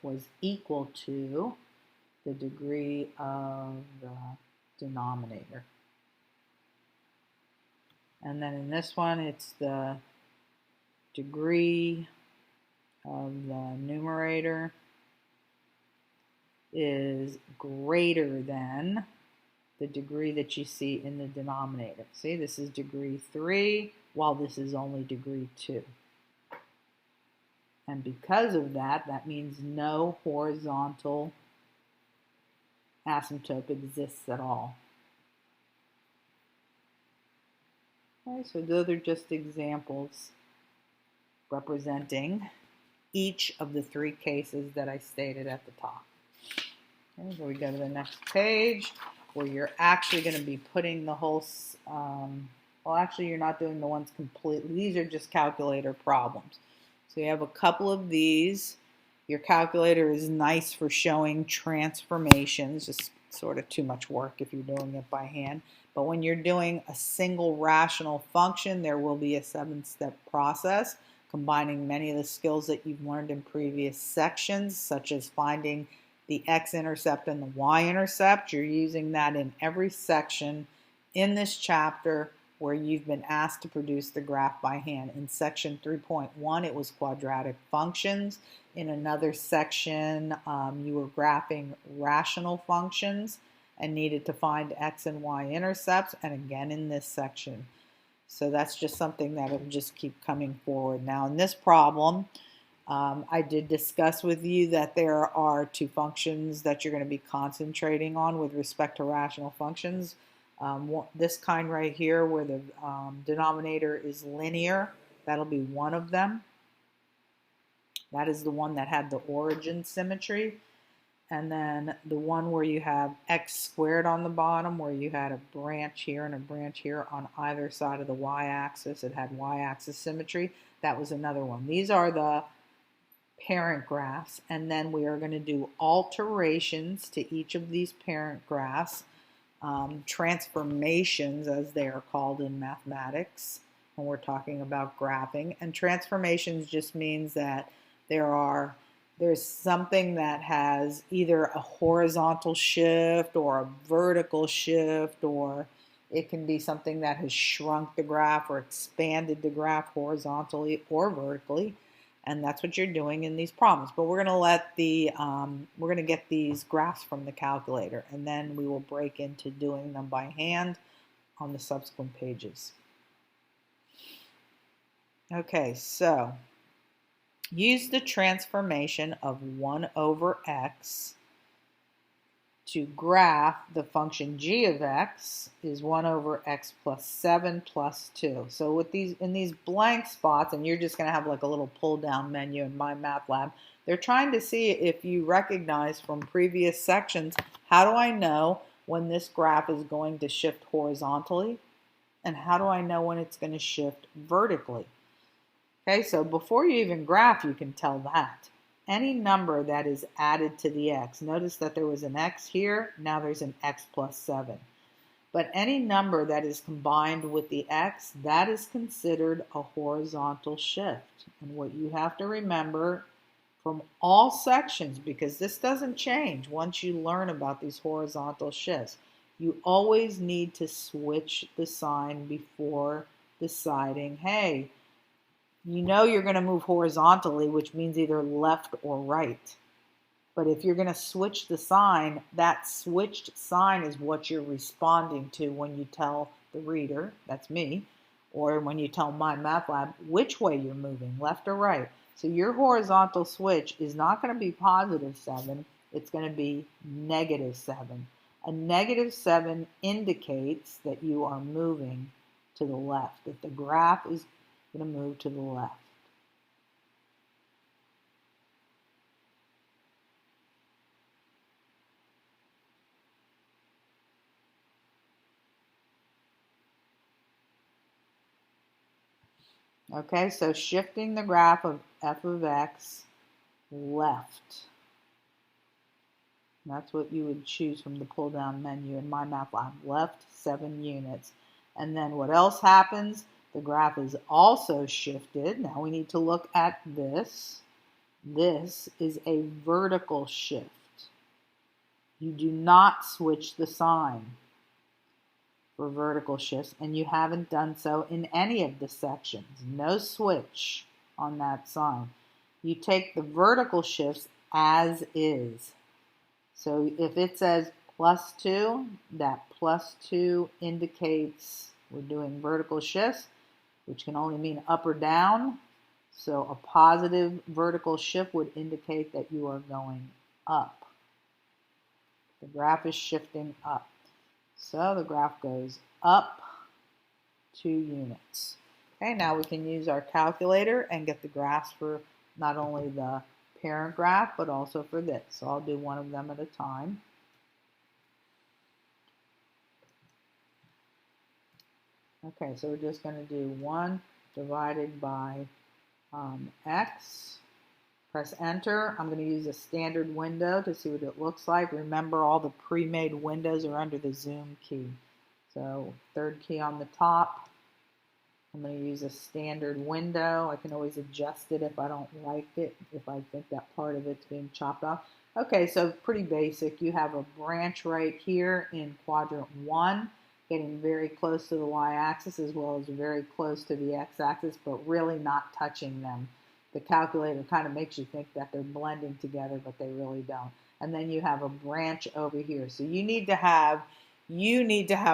S1: was equal to the degree of the denominator. And then in this one, it's the degree of the numerator is greater than the degree that you see in the denominator. See, this is degree 3, while this is only degree 2. And because of that, that means no horizontal asymptote exists at all. Okay, so those are just examples representing each of the 3 cases that I stated at the top. Okay, so we go to the next page where you're actually going to be putting the whole, well actually you're not doing the ones completely, these are just calculator problems. So you have a couple of these. Your calculator is nice for showing transformations, just sort of too much work if you're doing it by hand. But when you're doing a single rational function, there will be a 7-step process combining many of the skills that you've learned in previous sections, such as finding the x-intercept and the y-intercept. You're using that in every section in this chapter where you've been asked to produce the graph by hand. In section 3.1, it was quadratic functions. In another section, you were graphing rational functions and needed to find x and y intercepts, and again in this section. So that's just something that will just keep coming forward. Now in this problem, I did discuss with you that there are 2 functions that you're going to be concentrating on with respect to rational functions. This kind right here where the denominator is linear, that'll be one of them. That is the one that had the origin symmetry. And then the one where you have x squared on the bottom, where you had a branch here and a branch here on either side of the y-axis, it had y-axis symmetry, that was another one. These are the parent graphs, and then we are going to do alterations to each of these parent graphs, transformations as they are called in mathematics when we're talking about graphing. And transformations just means that there's something that has either a horizontal shift or a vertical shift, or it can be something that has shrunk the graph or expanded the graph horizontally or vertically. And that's what you're doing in these problems. But we're going to get these graphs from the calculator, and then we will break into doing them by hand on the subsequent pages. Okay, so use the transformation of 1 over x to graph the function g of x is 1 over x plus 7 plus 2. So with in these blank spots, and you're just going to have like a little pull down menu in MyMathLab, they're trying to see if you recognize from previous sections, how do I know when this graph is going to shift horizontally, and how do I know when it's going to shift vertically? Okay, so before you even graph, you can tell that. Any number that is added to the x, notice that there was an x here, now there's an x plus 7. But any number that is combined with the x, that is considered a horizontal shift. And what you have to remember from all sections, because this doesn't change once you learn about these horizontal shifts, you always need to switch the sign before deciding, hey, you know you're going to move horizontally, which means either left or right. But if you're going to switch the sign, that switched sign is what you're responding to when you tell the reader, that's me, or when you tell MyMathLab which way you're moving, left or right. So your horizontal switch is not going to be positive 7, it's going to be negative 7. A negative 7 indicates that you are moving to the left, that the graph is going to move to the left. Okay, so shifting the graph of f of x left. That's what you would choose from the pull down menu in MyMathLab, left 7 units. And then what else happens? The graph is also shifted. Now we need to look at this. This is a vertical shift. You do not switch the sign for vertical shifts, and you haven't done so in any of the sections. No switch on that sign. You take the vertical shifts as is. So if it says plus 2, that plus 2 indicates we're doing vertical shifts, which can only mean up or down. So a positive vertical shift would indicate that you are going up. The graph is shifting up. So the graph goes up 2 units. Okay, now we can use our calculator and get the graphs for not only the parent graph, but also for this. So I'll do one of them at a time. Okay, so we're just going to do 1 divided by x. Press enter. I'm going to use a standard window to see what it looks like. Remember, all the pre-made windows are under the zoom key. So third key on the top. I'm going to use a standard window. I can always adjust it if I don't like it, if I think that part of it's being chopped off. Okay, so pretty basic. You have a branch right here in quadrant 1, getting very close to the y-axis as well as very close to the x-axis, but really not touching them. The calculator kind of makes you think that they're blending together, but they really don't. And then you have a branch over here. So you need to have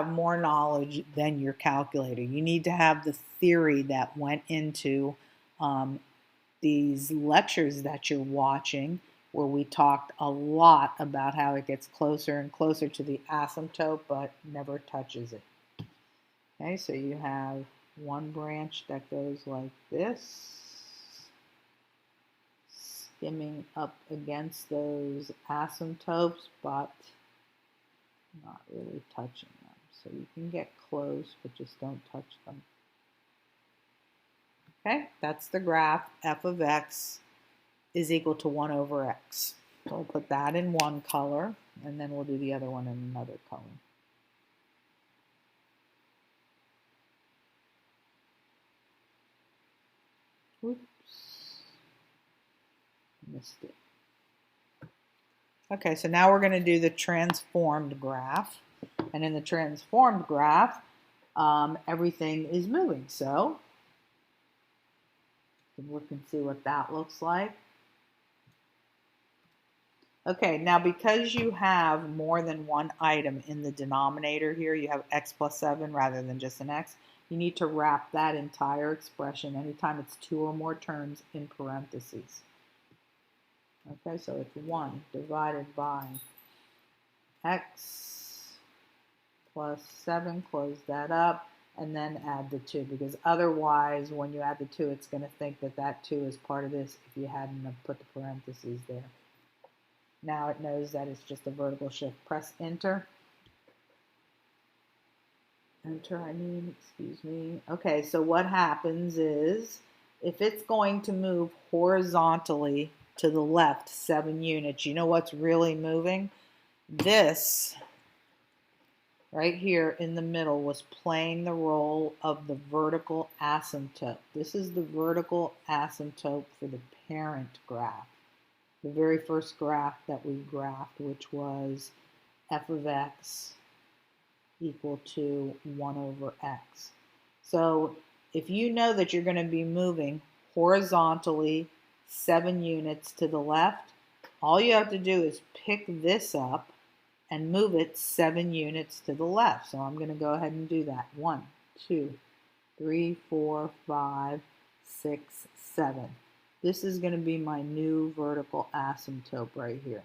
S1: more knowledge than your calculator. You need to have the theory that went into these lectures that you're watching. where we talked a lot about how it gets closer and closer to the asymptote but never touches it. Okay, so you have one branch that goes like this, skimming up against those asymptotes but not really touching them. So you can get close, but just don't touch them. Okay, that's the graph. F of x is equal to 1 over x. So we'll put that in one color, and then we'll do the other one in another color. Oops, missed it. Okay, so now we're going to do the transformed graph. And in the transformed graph, everything is moving. So you can look and see what that looks like. Okay, now because you have more than one item in the denominator here, you have x plus 7 rather than just an x, you need to wrap that entire expression anytime it's 2 or more terms in parentheses. Okay, so it's 1 divided by x plus 7, close that up, and then add the 2, because otherwise when you add the 2 it's going to think that that 2 is part of this if you hadn't put the parentheses there. Now it knows that it's just a vertical shift. Press enter. Excuse me. Okay, so what happens is if it's going to move horizontally to the left 7 units, you know what's really moving? This right here in the middle was playing the role of the vertical asymptote. This is the vertical asymptote for the parent graph. The very first graph that we graphed, which was f of x equal to 1 over x. So if you know that you're going to be moving horizontally 7 units to the left, all you have to do is pick this up and move it 7 units to the left. So I'm going to go ahead and do that. 1, 2, 3, 4, 5, 6, 7. This is going to be my new vertical asymptote right here.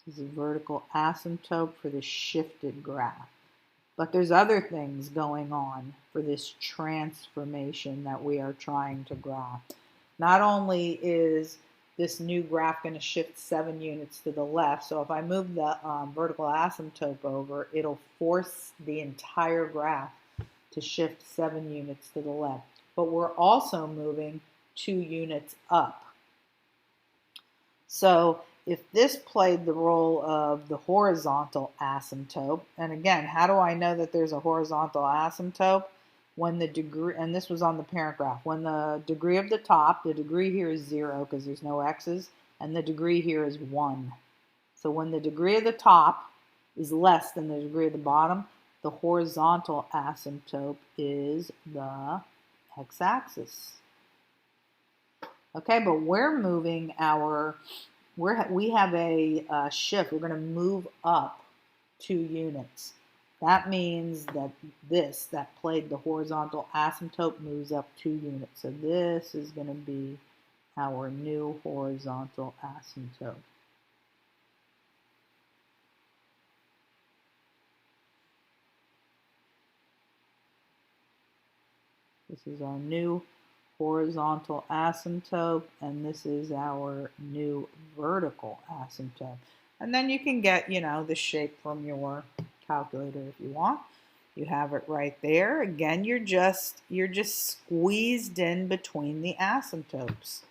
S1: This is a vertical asymptote for the shifted graph. But there's other things going on for this transformation that we are trying to graph. Not only is this new graph going to shift 7 units to the left, so if I move the vertical asymptote over, it'll force the entire graph to shift 7 units to the left. But we're also moving 2 units up. So if this played the role of the horizontal asymptote, and again, how do I know that there's a horizontal asymptote? When the degree, and this was on the parent graph, when the degree of the top, the degree here is 0 because there's no x's, and the degree here is 1. So when the degree of the top is less than the degree of the bottom, the horizontal asymptote is the x-axis. Okay, but we're moving our, we have a shift. We're going to move up 2 units. That means that this, that played the horizontal asymptote, moves up 2 units. So this is going to be our new horizontal asymptote. This is our new horizontal asymptote, and this is our new vertical asymptote. And then you can get, the shape from your calculator if you want. You have it right there. Again, you're just squeezed in between the asymptotes.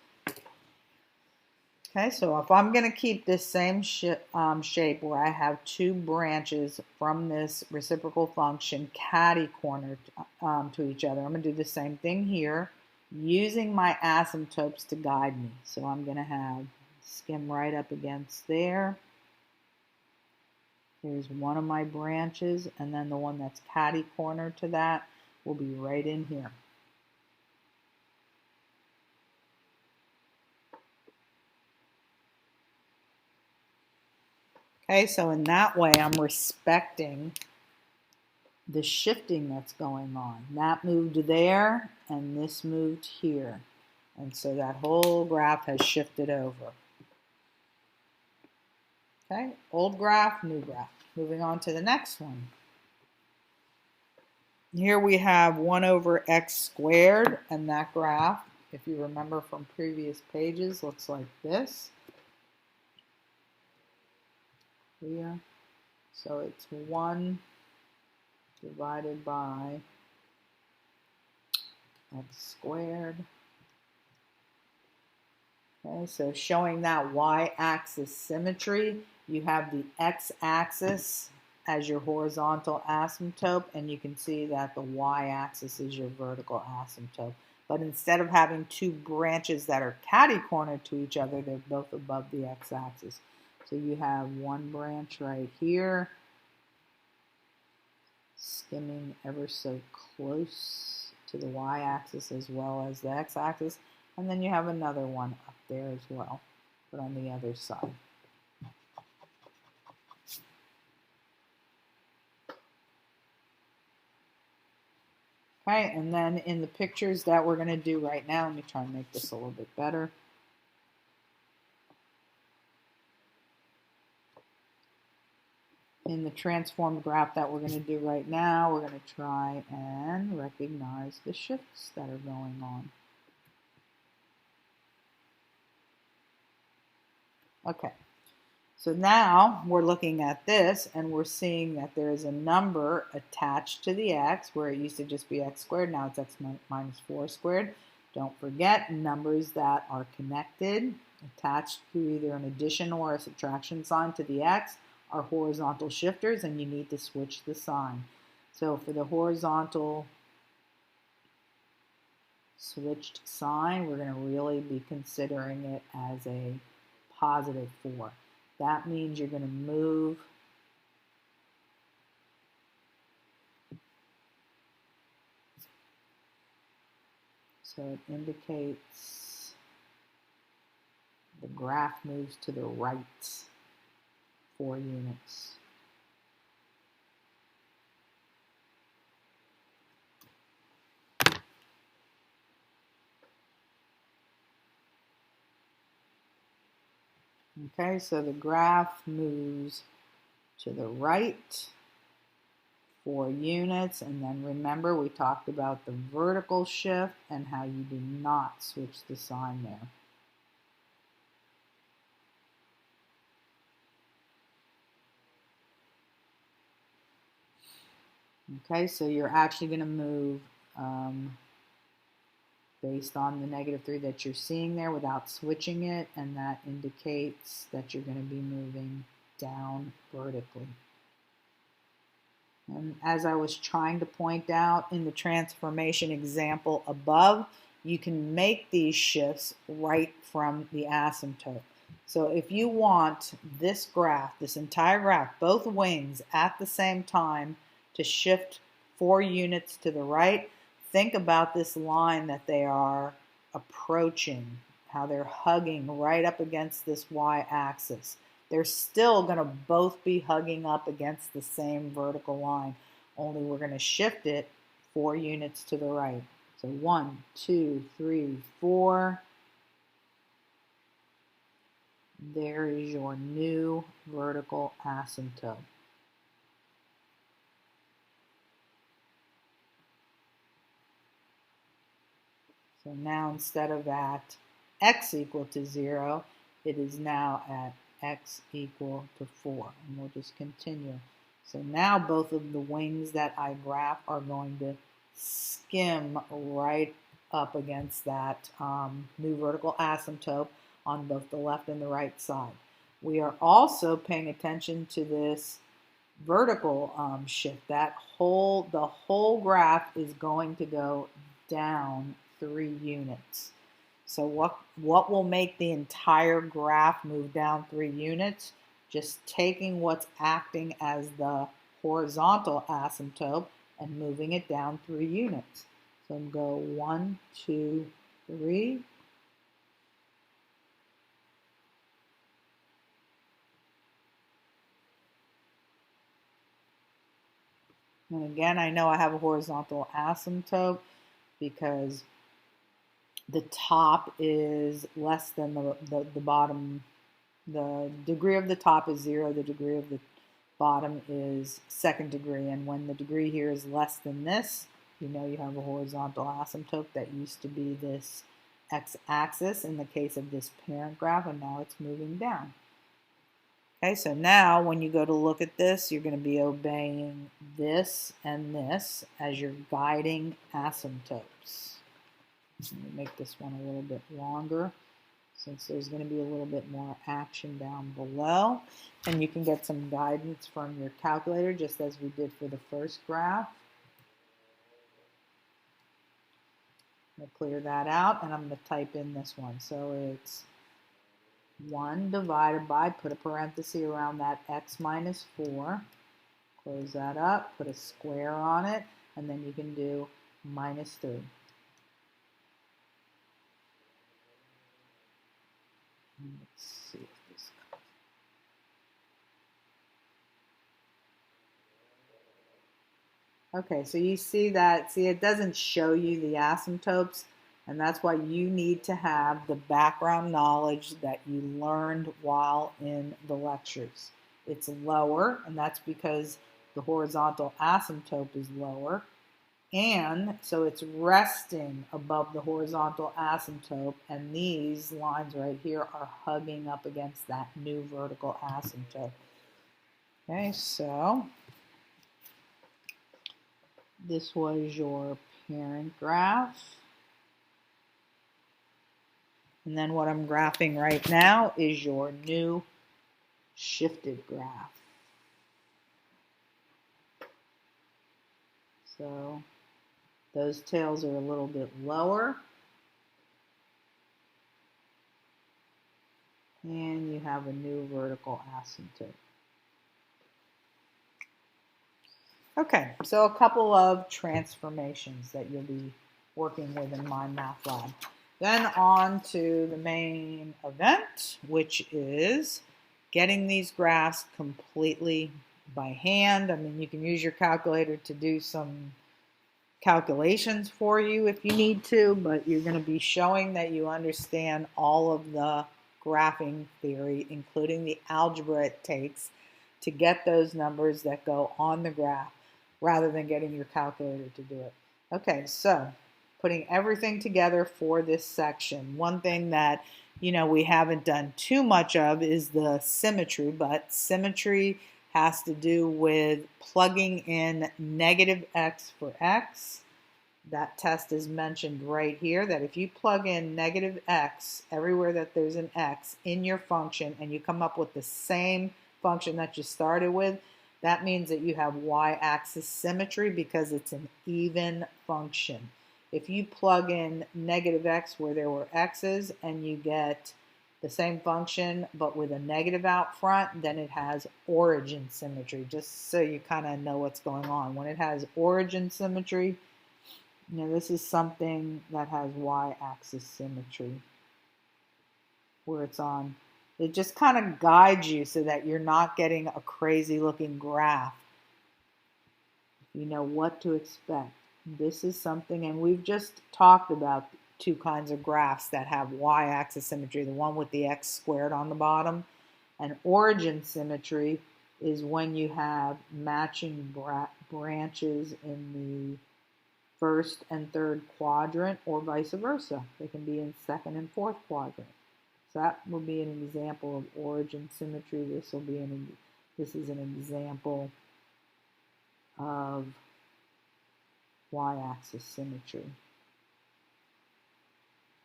S1: Okay, so if I'm going to keep this same shape where I have 2 branches from this reciprocal function catty-cornered to each other, I'm going to do the same thing here using my asymptotes to guide me. So I'm going to have skim right up against there. Here's one of my branches, and then the one that's catty-cornered to that will be right in here. Okay, so in that way I'm respecting the shifting that's going on. That moved there and this moved here. And so that whole graph has shifted over. Okay, old graph, new graph. Moving on to the next one. Here we have 1 over x squared, and that graph, if you remember from previous pages, looks like this. Here. So it's 1 divided by x squared. Okay, so showing that y-axis symmetry, you have the x-axis as your horizontal asymptote, and you can see that the y-axis is your vertical asymptote. But instead of having two branches that are catty-cornered to each other, they're both above the x-axis. So you have one branch right here, skimming ever so close to the y-axis as well as the x-axis, and then you have another one up there as well, but on the other side. Okay, and then in the pictures that we're going to do right now, let me try and make this a little bit better. In the transformed graph that we're going to do right now, we're going to try and recognize the shifts that are going on. Okay, so now we're looking at this and we're seeing that there is a number attached to the x where it used to just be x squared, now it's x minus 4 squared. Don't forget, numbers that are connected, attached through either an addition or a subtraction sign to the x, are horizontal shifters, and you need to switch the sign. So for the horizontal switched sign, we're going to really be considering it as a positive 4. That means you're going to move so it indicates the graph moves to the right 4 units. Okay, so the graph moves to the right 4 units, and then remember we talked about the vertical shift and how you do not switch the sign there. Okay, so you're actually going to move based on the -3 that you're seeing there without switching it, and that indicates that you're going to be moving down vertically. And as I was trying to point out in the transformation example above, you can make these shifts right from the asymptote. So if you want this graph, this entire graph, both wings at the same time to shift 4 units to the right, think about this line that they are approaching, how they're hugging right up against this y-axis. They're still going to both be hugging up against the same vertical line, only we're going to shift it 4 units to the right. So 1, 2, 3, 4. There is your new vertical asymptote. So now instead of at x equal to 0, it is now at x equal to 4. And we'll just continue. So now both of the wings that I graph are going to skim right up against that new vertical asymptote on both the left and the right side. We are also paying attention to this vertical shift. The whole graph is going to go down 3 units. So what will make the entire graph move down 3 units? Just taking what's acting as the horizontal asymptote and moving it down 3 units. So go 1, 2, 3. And again, I know I have a horizontal asymptote because the top is less than the bottom. The degree of the top is 0, the degree of the bottom is second degree, and when the degree here is less than this, you know you have a horizontal asymptote. That used to be this x-axis in the case of this parent graph, and now it's moving down. Okay, so now when you go to look at this, you're going to be obeying this and this as your guiding asymptotes. Let me make this one a little bit longer, since there's going to be a little bit more action down below. And you can get some guidance from your calculator, just as we did for the first graph. I'm going to clear that out, and I'm going to type in this one. So it's 1 divided by, put a parenthesis around that x minus 4. Close that up, put a square on it, and then you can do minus 3. Let's see if this comes. Okay, so you see that, it doesn't show you the asymptotes, and that's why you need to have the background knowledge that you learned while in the lectures. It's lower, and that's because the horizontal asymptote is lower, and so it's resting above the horizontal asymptote, and these lines right here are hugging up against that new vertical asymptote. Okay, so this was your parent graph. And then what I'm graphing right now is your new shifted graph. So those tails are a little bit lower. And you have a new vertical asymptote. Okay, so a couple of transformations that you'll be working with in my math lab. Then on to the main event, which is getting these graphs completely by hand. I mean, you can use your calculator to do some calculations for you if you need to, but you're going to be showing that you understand all of the graphing theory, including the algebra it takes to get those numbers that go on the graph, rather than getting your calculator to do it. Okay, so putting everything together for this section. One thing that we haven't done too much of is the symmetry, but symmetry has to do with plugging in negative x for x. That test is mentioned right here, that if you plug in negative x everywhere that there's an x in your function and you come up with the same function that you started with, that means that you have y-axis symmetry because it's an even function. If you plug in negative x where there were x's and you get the same function but with a negative out front, then it has origin symmetry, just so you kind of know what's going on. When it has origin symmetry, this is something that has y-axis symmetry, where it's on. It just kind of guides you so that you're not getting a crazy looking graph. You know what to expect. This is something, and we've just talked about two kinds of graphs that have y-axis symmetry, the one with the x squared on the bottom, and origin symmetry is when you have matching branches in the first and third quadrant, or vice versa. They can be in second and fourth quadrant. So that will be an example of origin symmetry. This is an example of y-axis symmetry.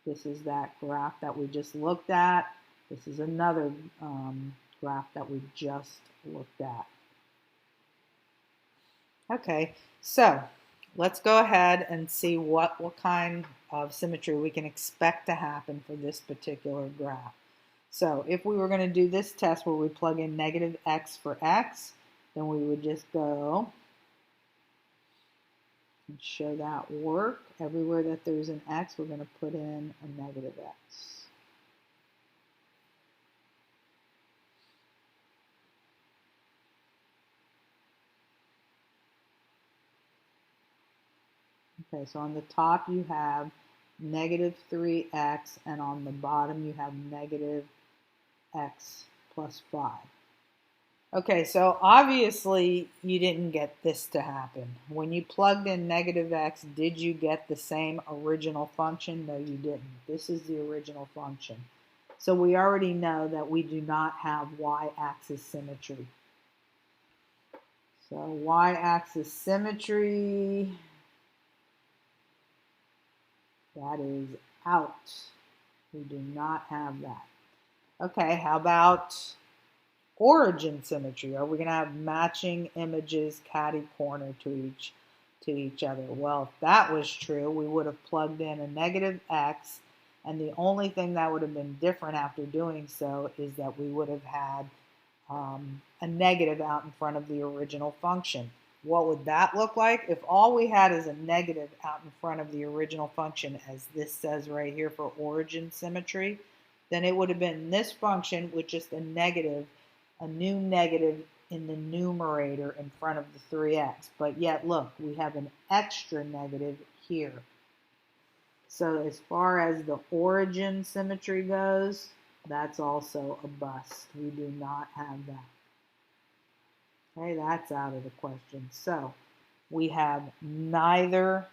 S1: This is that graph that we just looked at. This is another graph that we just looked at. Okay, so let's go ahead and see what kind of symmetry we can expect to happen for this particular graph. So if we were going to do this test where we plug in negative x for x, then we would just go and show that work. Everywhere that there's an x, we're going to put in a negative x. Okay, so on the top you have negative 3x, and on the bottom you have negative x plus 5. Okay, so obviously you didn't get this to happen. When you plugged in negative x, did you get the same original function? No, you didn't. This is the original function. So we already know that we do not have y-axis symmetry. So y-axis symmetry, that is out. We do not have that. Okay, how about origin symmetry? Are we going to have matching images catty-corner to each other? Well, if that was true, we would have plugged in a negative x, and the only thing that would have been different after doing so is that we would have had a negative out in front of the original function. What would that look like? If all we had is a negative out in front of the original function, as this says right here for origin symmetry, then it would have been this function with just a new negative in the numerator in front of the 3x. But yet, look, we have an extra negative here. So as far as the origin symmetry goes, that's also a bust. We do not have that. Okay, that's out of the question. So we have neither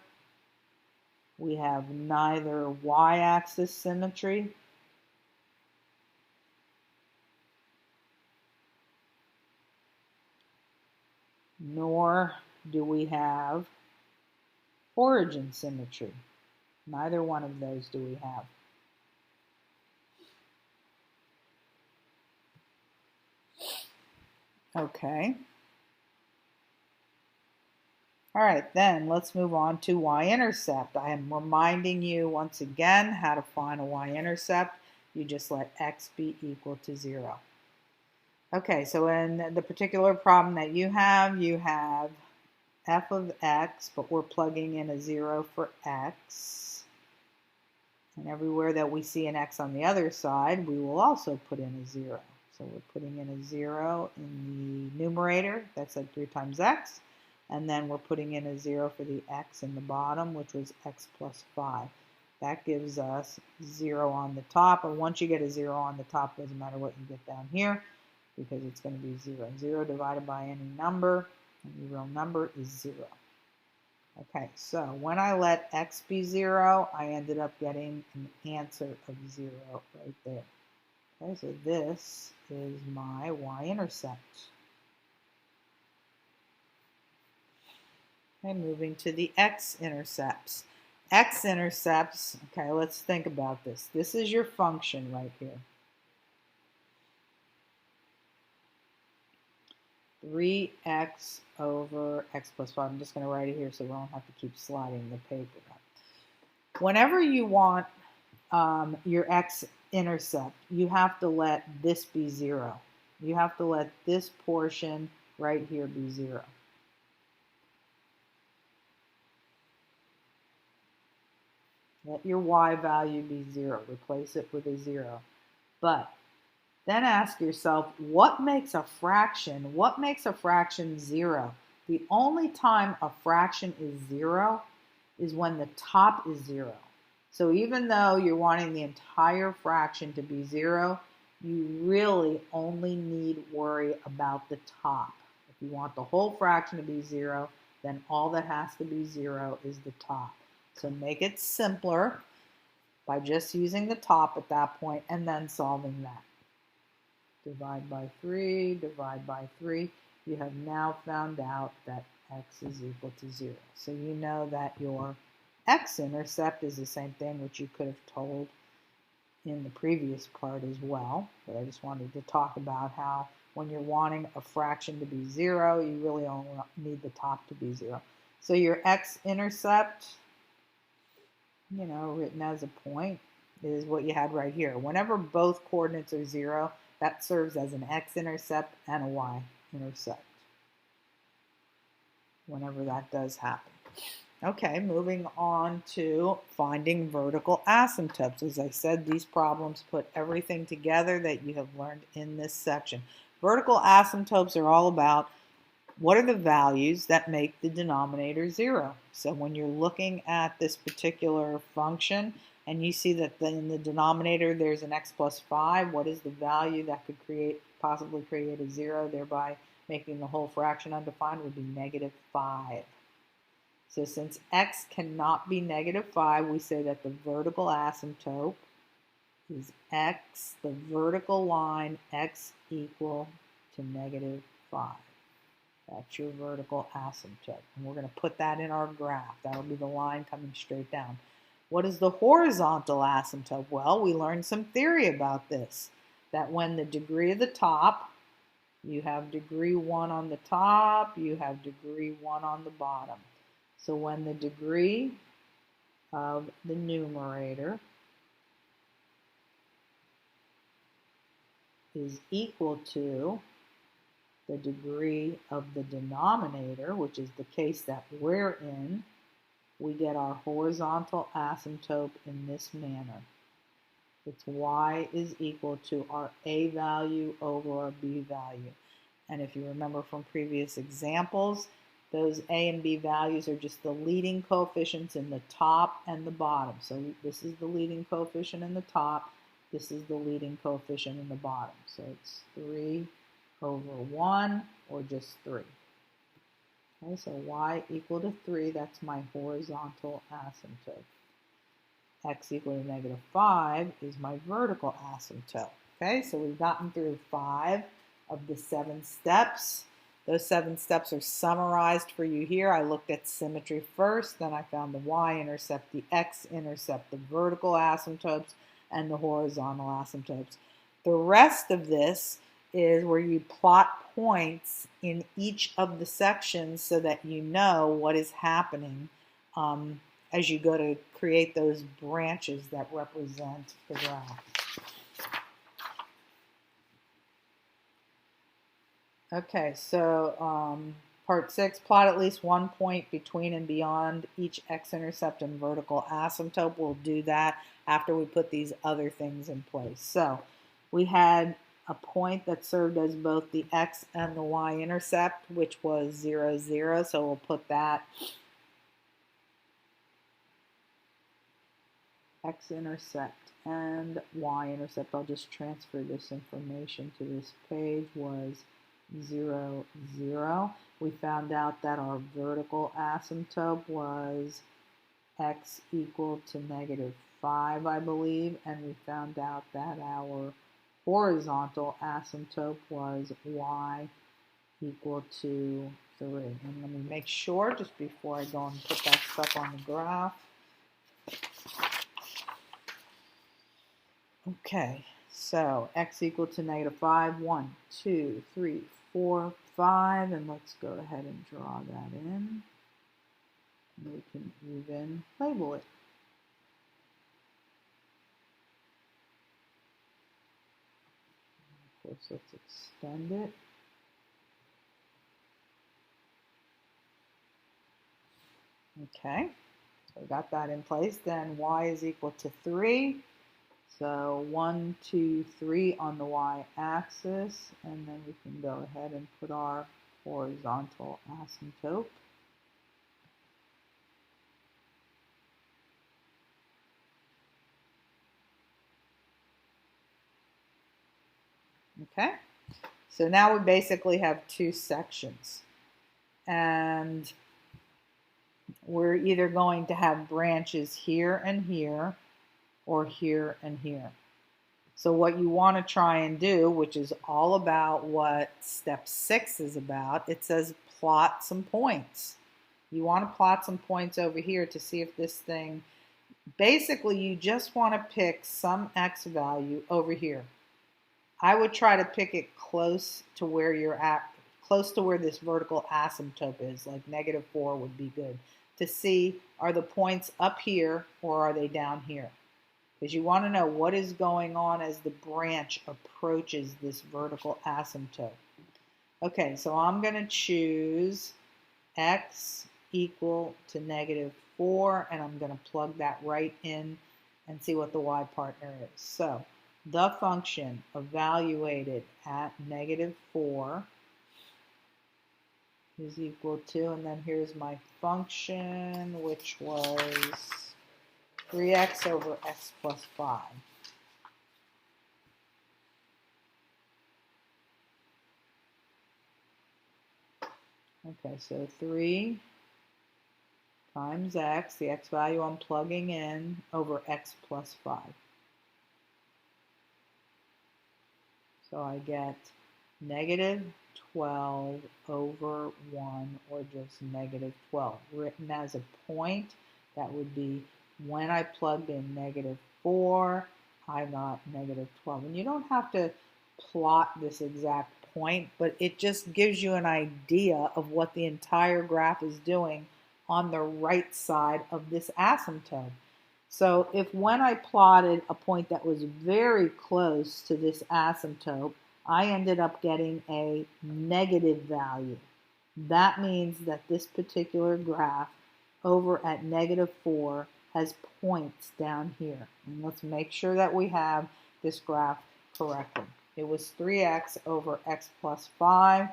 S1: y-axis symmetry nor do we have origin symmetry. Neither one of those do we have. Okay. All right, then let's move on to y-intercept. I am reminding you once again how to find a y-intercept. You just let x be equal to 0. Okay, so in the particular problem that you have f of x, but we're plugging in a 0 for x. And everywhere that we see an x on the other side, we will also put in a 0. So we're putting in a 0 in the numerator. That's like 3 times x. And then we're putting in a 0 for the x in the bottom, which was x plus 5. That gives us 0 on the top. And once you get a 0 on the top, doesn't matter what you get down here, because it's going to be 0. 0 divided by any number, any real number, is 0. Okay, so when I let x be 0, I ended up getting an answer of 0 right there. Okay, so this is my y-intercept. Okay, moving to the x-intercepts. X-intercepts, okay, let's think about this. This is your function right here. 3x over x plus 5. I'm just going to write it here so we don't have to keep sliding the paper up. Whenever you want your x-intercept, you have to let this be 0. You have to let this portion right here be 0. Let your y value be 0. Replace it with a 0. But then ask yourself, what makes a fraction 0? The only time a fraction is 0 is when the top is 0. So even though you're wanting the entire fraction to be 0, you really only need worry about the top. If you want the whole fraction to be 0, then all that has to be 0 is the top. So make it simpler by just using the top at that point and then solving that. Divide by 3, divide by 3. You have now found out that x is equal to 0. So you know that your x-intercept is the same thing, which you could have told in the previous part as well. But I just wanted to talk about how when you're wanting a fraction to be 0, you really only need the top to be 0. So your x-intercept, written as a point, is what you had right here. Whenever both coordinates are 0, that serves as an x-intercept and a y-intercept, whenever that does happen. Okay, moving on to finding vertical asymptotes. As I said, these problems put everything together that you have learned in this section. Vertical asymptotes are all about what are the values that make the denominator 0? So when you're looking at this particular function and you see that in the denominator there's an x plus 5, what is the value that could possibly create a 0, thereby making the whole fraction undefined? Would be negative 5. So since x cannot be negative 5, we say that the vertical asymptote is x, the vertical line, x equal to negative 5. That's your vertical asymptote. And we're going to put that in our graph. That'll be the line coming straight down. What is the horizontal asymptote? Well, we learned some theory about this, that when the degree of the top, you have degree 1 on the top, you have degree 1 on the bottom. So when the degree of the numerator is equal to the degree of the denominator, which is the case that we're in, we get our horizontal asymptote in this manner. It's y is equal to our a value over our b value. And if you remember from previous examples, those a and b values are just the leading coefficients in the top and the bottom. So this is the leading coefficient in the top, this is the leading coefficient in the bottom. So it's 3 over 1, or just 3. Okay, so y equal to 3, that's my horizontal asymptote. X equal to negative 5 is my vertical asymptote. Okay, so we've gotten through 5 of the 7 steps. Those 7 steps are summarized for you here. I looked at symmetry first, then I found the y-intercept, the x-intercept, the vertical asymptotes, and the horizontal asymptotes. The rest of this is where you plot points in each of the sections so that you know what is happening as you go to create those branches that represent the graph. Okay, so part 6, plot at least one point between and beyond each x-intercept and vertical asymptote. We'll do that after we put these other things in place. So we had a point that served as both the x and the y-intercept, which was 0, 0. So we'll put that x-intercept and y-intercept. I'll just transfer this information to this page, was 0, 0. We found out that our vertical asymptote was x equal to negative 5, I believe, and we found out that our horizontal asymptote was y equal to 3. And let me make sure just before I go and put that stuff on the graph. Okay, so x equal to negative 5, 1, 2, 3, 4, 5, and let's go ahead and draw that in. And we can even label it. Of course, let's extend it. Okay, so we got that in place. Then y is equal to 3. So 1, 2, 3 on the y-axis, and then we can go ahead and put our horizontal asymptote. Okay, so now we basically have 2 sections, and we're either going to have branches here and here, or here and here. So what you want to try and do, which is all about what step 6 is about, it says plot some points. You want to plot some points over here to see if this thing, basically you just want to pick some x value over here. I would try to pick it close to where you're at, close to where this vertical asymptote is, like negative 4 would be good, to see are the points up here or are they down here. Because you want to know what is going on as the branch approaches this vertical asymptote. Okay, so I'm going to choose x equal to negative 4, and I'm going to plug that right in and see what the y partner is. So the function evaluated at negative 4 is equal to, and then here's my function, which was 3x over x plus 5. Okay, so 3 times x, the x value I'm plugging in, over x plus 5. So I get negative 12 over 1, or just negative 12. Written as a point, that would be when I plugged in negative 4, I got negative 12. And you don't have to plot this exact point, but it just gives you an idea of what the entire graph is doing on the right side of this asymptote. So if when I plotted a point that was very close to this asymptote, I ended up getting a negative value. That means that this particular graph over at negative 4 has points down here. And let's make sure that we have this graph correctly. It was 3x over x plus 5.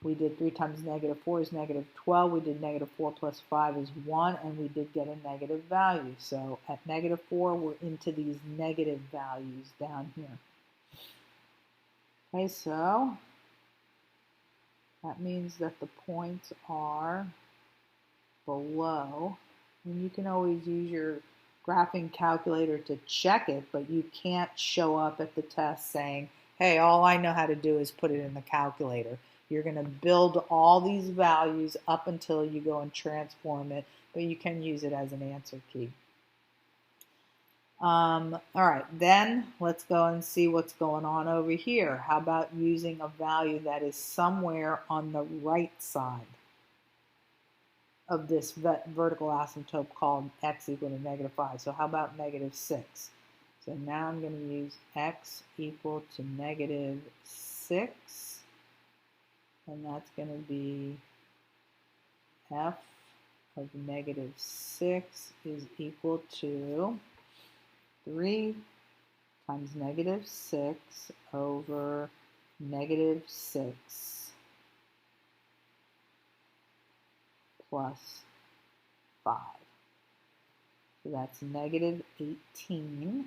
S1: We did 3 times negative 4 is negative 12. We did negative 4 plus 5 is 1, and we did get a negative value. So at negative 4, we're into these negative values down here. Okay, so that means that the points are below. And you can always use your graphing calculator to check it, but you can't show up at the test saying, hey, all I know how to do is put it in the calculator. You're going to build all these values up until you go and transform it, but you can use it as an answer key. All right, then let's go and see what's going on over here. How about using a value that is somewhere on the right side of this vertical asymptote called x equal to negative 5. So how about negative 6? So now I'm going to use x equal to negative 6, and that's going to be f of negative 6 is equal to 3 times negative 6 over negative 6 plus 5. So that's negative 18.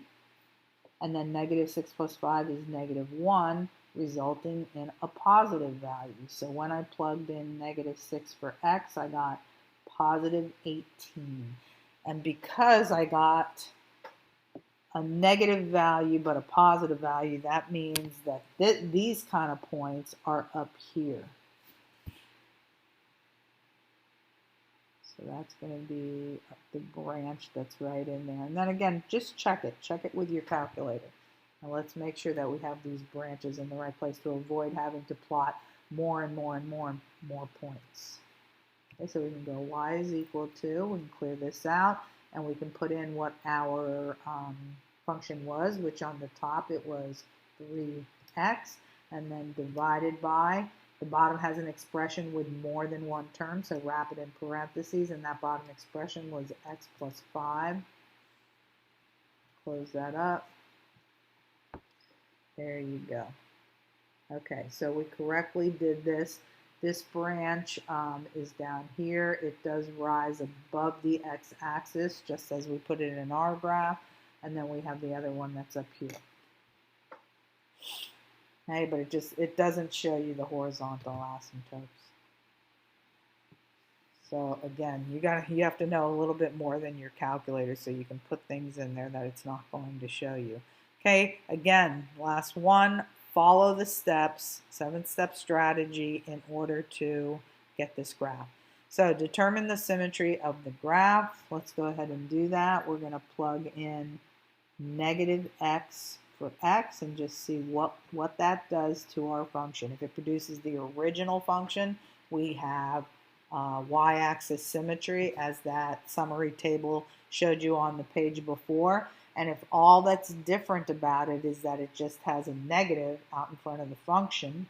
S1: And then negative 6 plus 5 is negative 1, resulting in a positive value. So when I plugged in negative 6 for x, I got positive 18. And because I got a negative value but a positive value, that means that these kind of points are up here. So that's going to be the branch that's right in there. And then again, just check it. Check it with your calculator. Now let's make sure that we have these branches in the right place to avoid having to plot more and more and more and more points. Okay, so we can go y is equal to, we can clear this out, and we can put in what our function was, which on the top it was 3x, and then divided by, the bottom has an expression with more than one term, so wrap it in parentheses, and that bottom expression was x plus 5. Close that up. There you go. Okay, so we correctly did this. This branch is down here. It does rise above the x-axis, just as we put it in our graph, and then we have the other one that's up here. Okay, but it doesn't show you the horizontal asymptotes. So again, you have to know a little bit more than your calculator so you can put things in there that it's not going to show you. Okay, again, last one, follow the steps, 7-step strategy in order to get this graph. So determine the symmetry of the graph. Let's go ahead and do that. We're going to plug in negative x for x and just see what that does to our function. If it produces the original function, we have y-axis symmetry, as that summary table showed you on the page before. And if all that's different about it is that it just has a negative out in front of the function,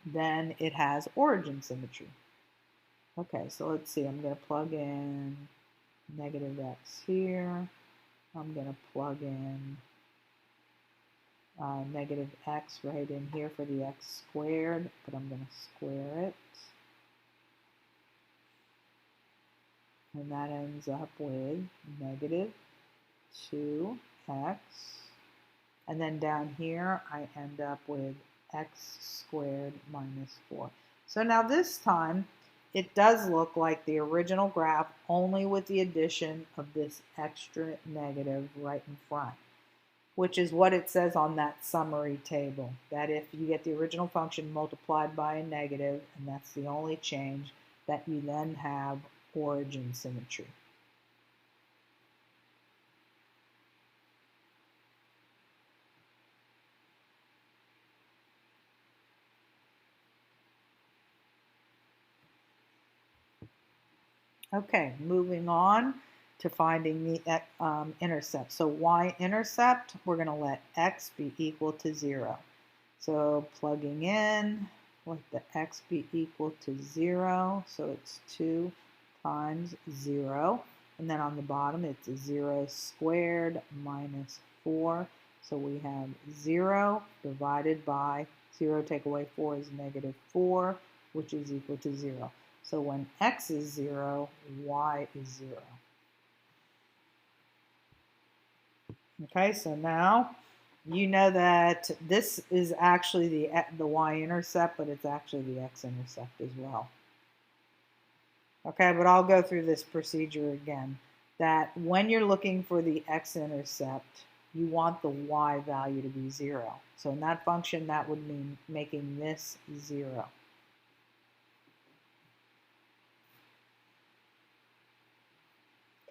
S1: then it has origin symmetry. Okay, so let's see. I'm going to plug in negative x here. I'm going to plug in negative x right in here for the x squared, but I'm going to square it. And that ends up with negative 2x. And then down here, I end up with x squared minus 4. So now this time, it does look like the original graph, only with the addition of this extra negative right in front, which is what it says on that summary table, that if you get the original function multiplied by a negative, and that's the only change, that you then have origin symmetry. Okay, moving on to finding the intercept. So y-intercept, we're going to let x be equal to 0. So plugging in, let the x be equal to 0. So it's 2 times 0. And then on the bottom, it's 0 squared minus 4. So we have 0 divided by 0 take away 4 is negative 4, which is equal to 0. So when x is 0, y is 0. Okay, so now you know that this is actually the y-intercept, but it's actually the x-intercept as well. Okay, but I'll go through this procedure again. That when you're looking for the x-intercept, you want the y value to be 0. So in that function, that would mean making this 0.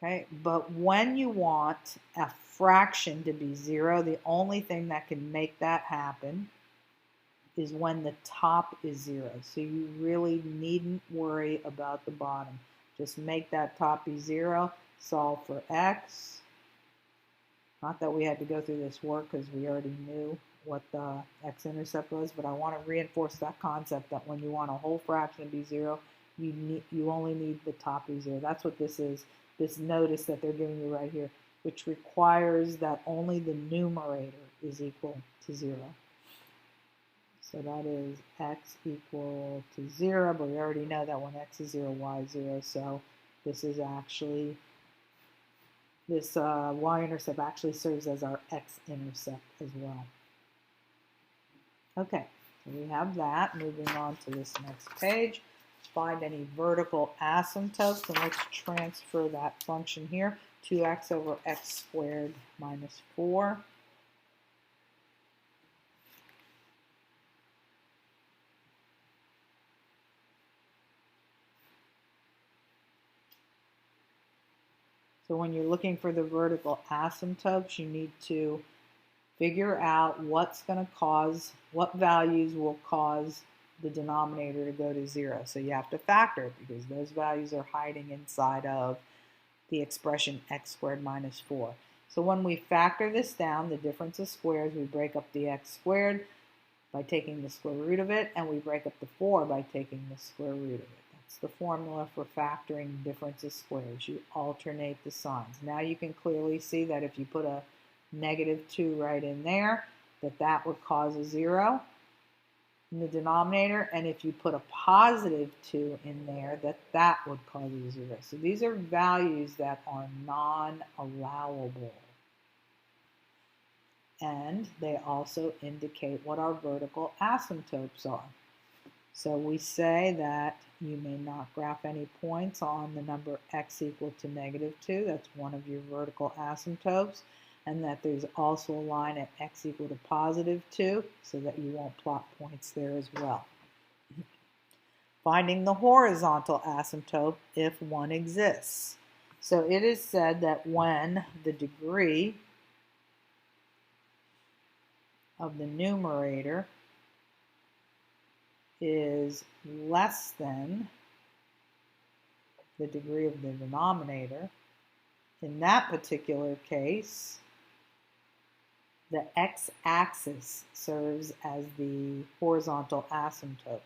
S1: Okay, but when you want a fraction to be 0, the only thing that can make that happen is when the top is 0. So you really needn't worry about the bottom. Just make that top be 0, solve for x. Not that we had to go through this work because we already knew what the x-intercept was, but I want to reinforce that concept that when you want a whole fraction to be 0, you only need the top be 0. That's what this is. This notice that they're giving you right here, which requires that only the numerator is equal to 0. So that is x equal to 0, but we already know that when x is 0, y is 0. So this is actually, this y-intercept actually serves as our x-intercept as well. Okay, so we have that. Moving on to this next page. Find any vertical asymptotes, and let's transfer that function here. 2x over x squared minus 4. So when you're looking for the vertical asymptotes, you need to figure out what's going to cause, what values will cause the denominator to go to 0. So you have to factor it because those values are hiding inside of the expression x squared minus 4. So when we factor this down, the difference of squares, we break up the x squared by taking the square root of it, and we break up the 4 by taking the square root of it. That's the formula for factoring difference of squares. You alternate the signs. Now you can clearly see that if you put a negative 2 right in there, that would cause a 0 in the denominator, and if you put a positive 2 in there, that would cause a 0. So these are values that are non-allowable. And they also indicate what our vertical asymptotes are. So we say that you may not graph any points on the number x equal to negative 2. That's one of your vertical asymptotes. And that there's also a line at x equal to positive 2, so that you won't plot points there as well. Finding the horizontal asymptote if one exists. So it is said that when the degree of the numerator is less than the degree of the denominator, in that particular case, the x-axis serves as the horizontal asymptote.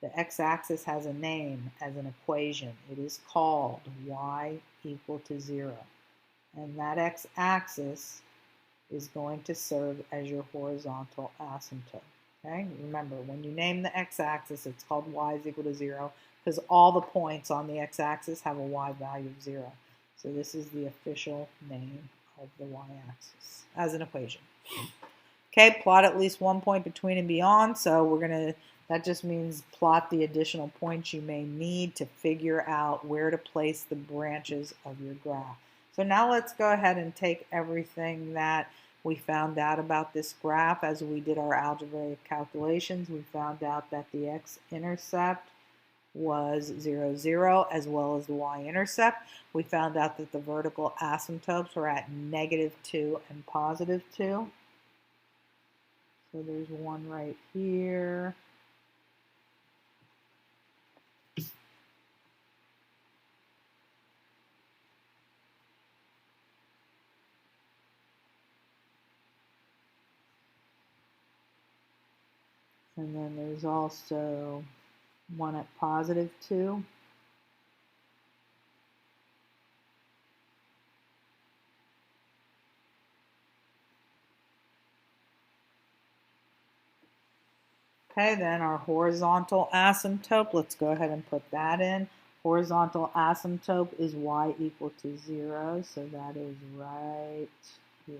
S1: The x-axis has a name as an equation. It is called y equal to 0. And that x-axis is going to serve as your horizontal asymptote. Okay? Remember, when you name the x-axis, it's called y is equal to 0. because all the points on the x-axis have a y value of 0. So this is the official name of the y-axis as an equation. Okay, plot at least one point between and beyond. So that just means plot the additional points you may need to figure out where to place the branches of your graph. So now let's go ahead and take everything that we found out about this graph as we did our algebraic calculations. We found out that the x-intercept was 0, 0, as well as the y-intercept. We found out that the vertical asymptotes were at -2 and +2. So there's one right here. And then there's also one at +2. Okay, then our horizontal asymptote, let's go ahead and put that in. Horizontal asymptote is y equal to 0, so that is right here.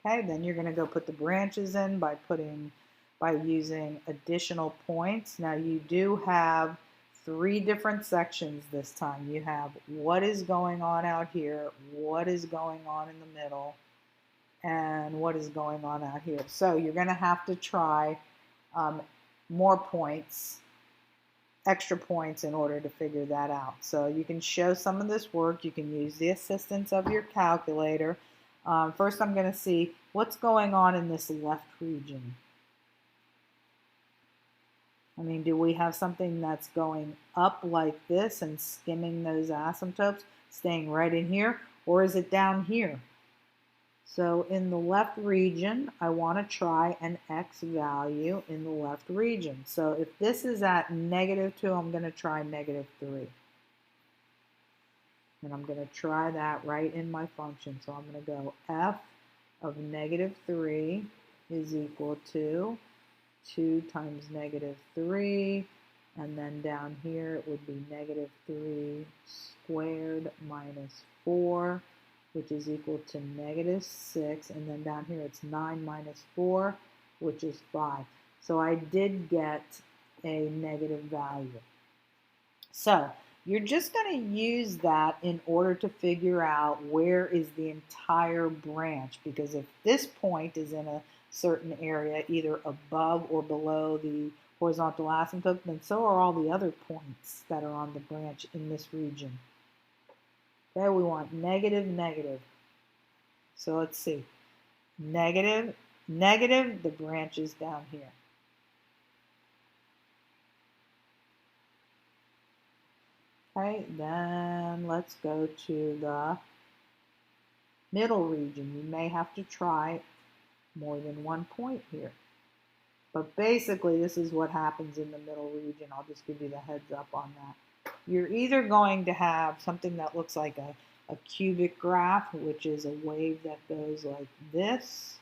S1: Okay, then you're going to go put the branches in by using additional points. Now you do have 3 different sections this time. You have what is going on out here, what is going on in the middle, and what is going on out here. So you're going to have to try more points, extra points in order to figure that out. So you can show some of this work. You can use the assistance of your calculator. First I'm going to see what's going on in this left region. I mean, do we have something that's going up like this and skimming those asymptotes, staying right in here, or is it down here? So in the left region, I want to try an x value in the left region. So if this is at -2, I'm going to try -3. And I'm going to try that right in my function. So I'm going to go f of -3 is equal to 2 times -3, and then down here it would be -3 squared minus 4, which is equal to -6, and then down here it's 9 minus 4, which is 5. So I did get a negative value. So you're just going to use that in order to figure out where is the entire branch, because if this point is in a certain area, either above or below the horizontal asymptote, then so are all the other points that are on the branch in this region. Okay, we want negative, negative. So let's see. Negative, negative, the branch is down here. Okay, then let's go to the middle region. You may have to try more than one point here. But basically, this is what happens in the middle region. I'll just give you the heads up on that. You're either going to have something that looks like a cubic graph, which is a wave that goes like this,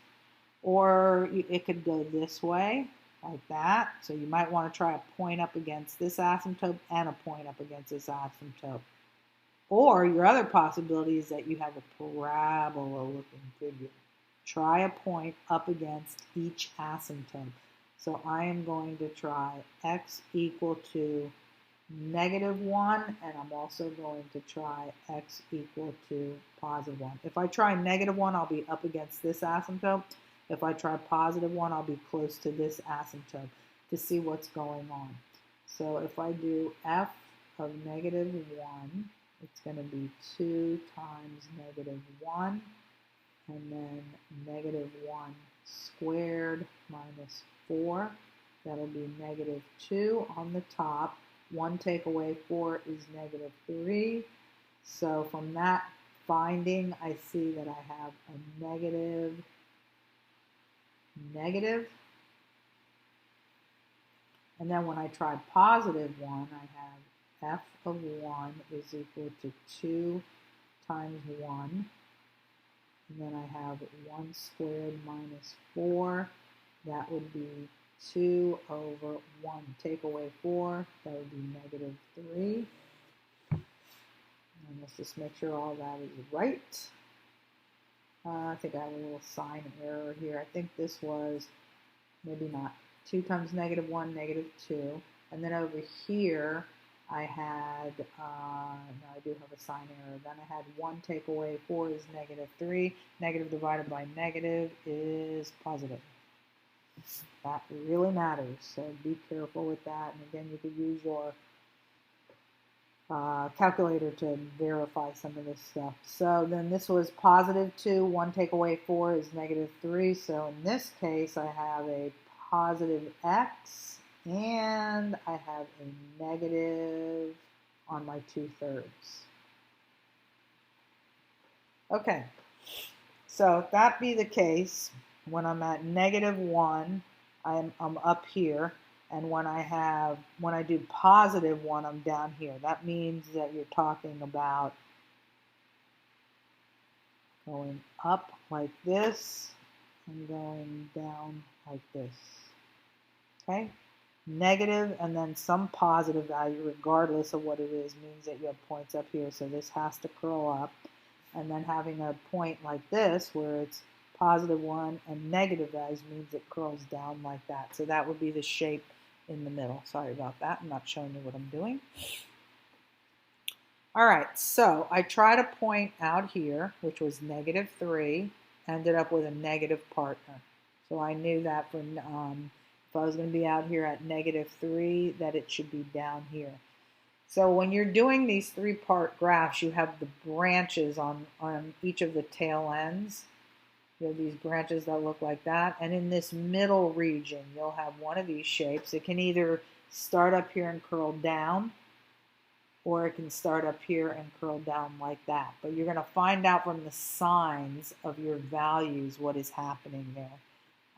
S1: or it could go this way, like that. So you might want to try a point up against this asymptote and a point up against this asymptote. Or your other possibility is that you have a parabola-looking figure. Try a point up against each asymptote. So I am going to try x equal to -1, and I'm also going to try x equal to +1. If I try -1, I'll be up against this asymptote. If I try +1, I'll be close to this asymptote to see what's going on. So if I do f of -1, it's going to be 2 times -1, and then -1 squared minus 4. That'll be -2 on the top. 1 take away 4 is -3. So from that finding, I see that I have a negative, negative. And then when I try +1, I have f of 1 is equal to 2 times 1. And then I have 1 squared minus 4. That would be 2 over 1. Take away 4. That would be negative 3. And let's just make sure all that is right. I think I have a little sign error here. I think this was, maybe not, 2 times negative 1, negative 2. And then over here, I had, no, I do have a sign error. Then I had 1 take away 4 is negative 3. Negative divided by negative is positive. That really matters, so be careful with that. And again, you could use your calculator to verify some of this stuff. So then this was positive 2. 1 take away 4 is negative 3. So in this case, I have a positive x. And I have a negative on my 2/3. Okay, so if that be the case, when I'm at negative 1, I'm up here, and when I do positive 1, I'm down here. That means that you're talking about going up like this and going down like this. Okay? Negative and then some positive value, regardless of what it is, means that you have points up here. So this has to curl up. And then having a point like this, where it's positive 1 and negative values, means it curls down like that. So that would be the shape in the middle. Sorry about that. I'm not showing you what I'm doing. All right, so I try to point out here, which was negative 3, ended up with a negative partner. So I knew that for if I was going to be out here at negative 3, that it should be down here. So when you're doing these 3-part graphs, you have the branches on each of the tail ends. You have these branches that look like that. And in this middle region, you'll have one of these shapes. It can either start up here and curl down, or it can start up here and curl down like that. But you're going to find out from the signs of your values what is happening there.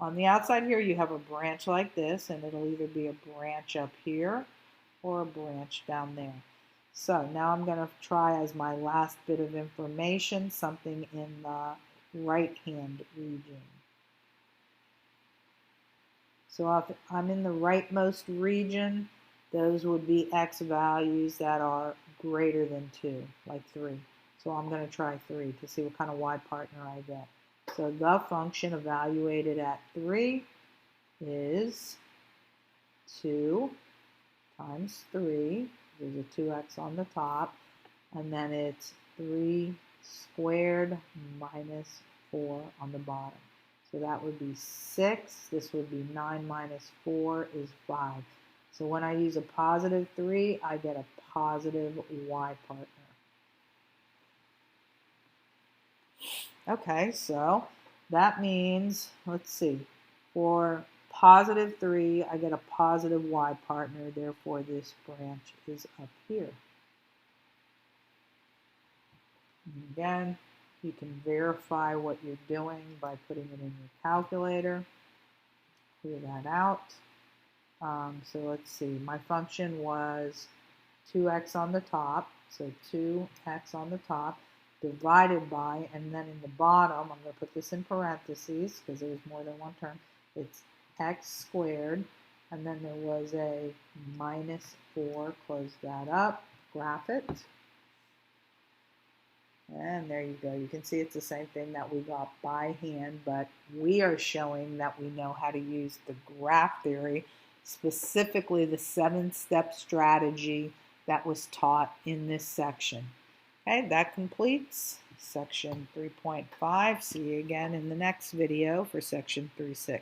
S1: On the outside here, you have a branch like this, and it'll either be a branch up here or a branch down there. So now I'm going to try as my last bit of information something in the right-hand region. So if I'm in the rightmost region, those would be x values that are greater than 2, like 3. So I'm going to try 3 to see what kind of y partner I get. So the function evaluated at 3 is 2 times 3. There's a 2x on the top. And then it's 3 squared minus 4 on the bottom. So that would be 6. This would be 9 minus 4 is 5. So when I use a positive 3, I get a positive y partner. Okay, so that means, let's see, for positive 3, I get a positive y partner, therefore this branch is up here. And again, you can verify what you're doing by putting it in your calculator. Clear that out. So let's see, my function was 2x on the top, so 2x on the top, divided by, and then in the bottom, I'm going to put this in parentheses because there's more than one term, it's x squared, and then there was a minus 4, close that up, graph it, and there you go. You can see it's the same thing that we got by hand, but we are showing that we know how to use the graph theory, specifically the 7-step strategy that was taught in this section. Okay, that completes section 3.5. See you again in the next video for section 3.6.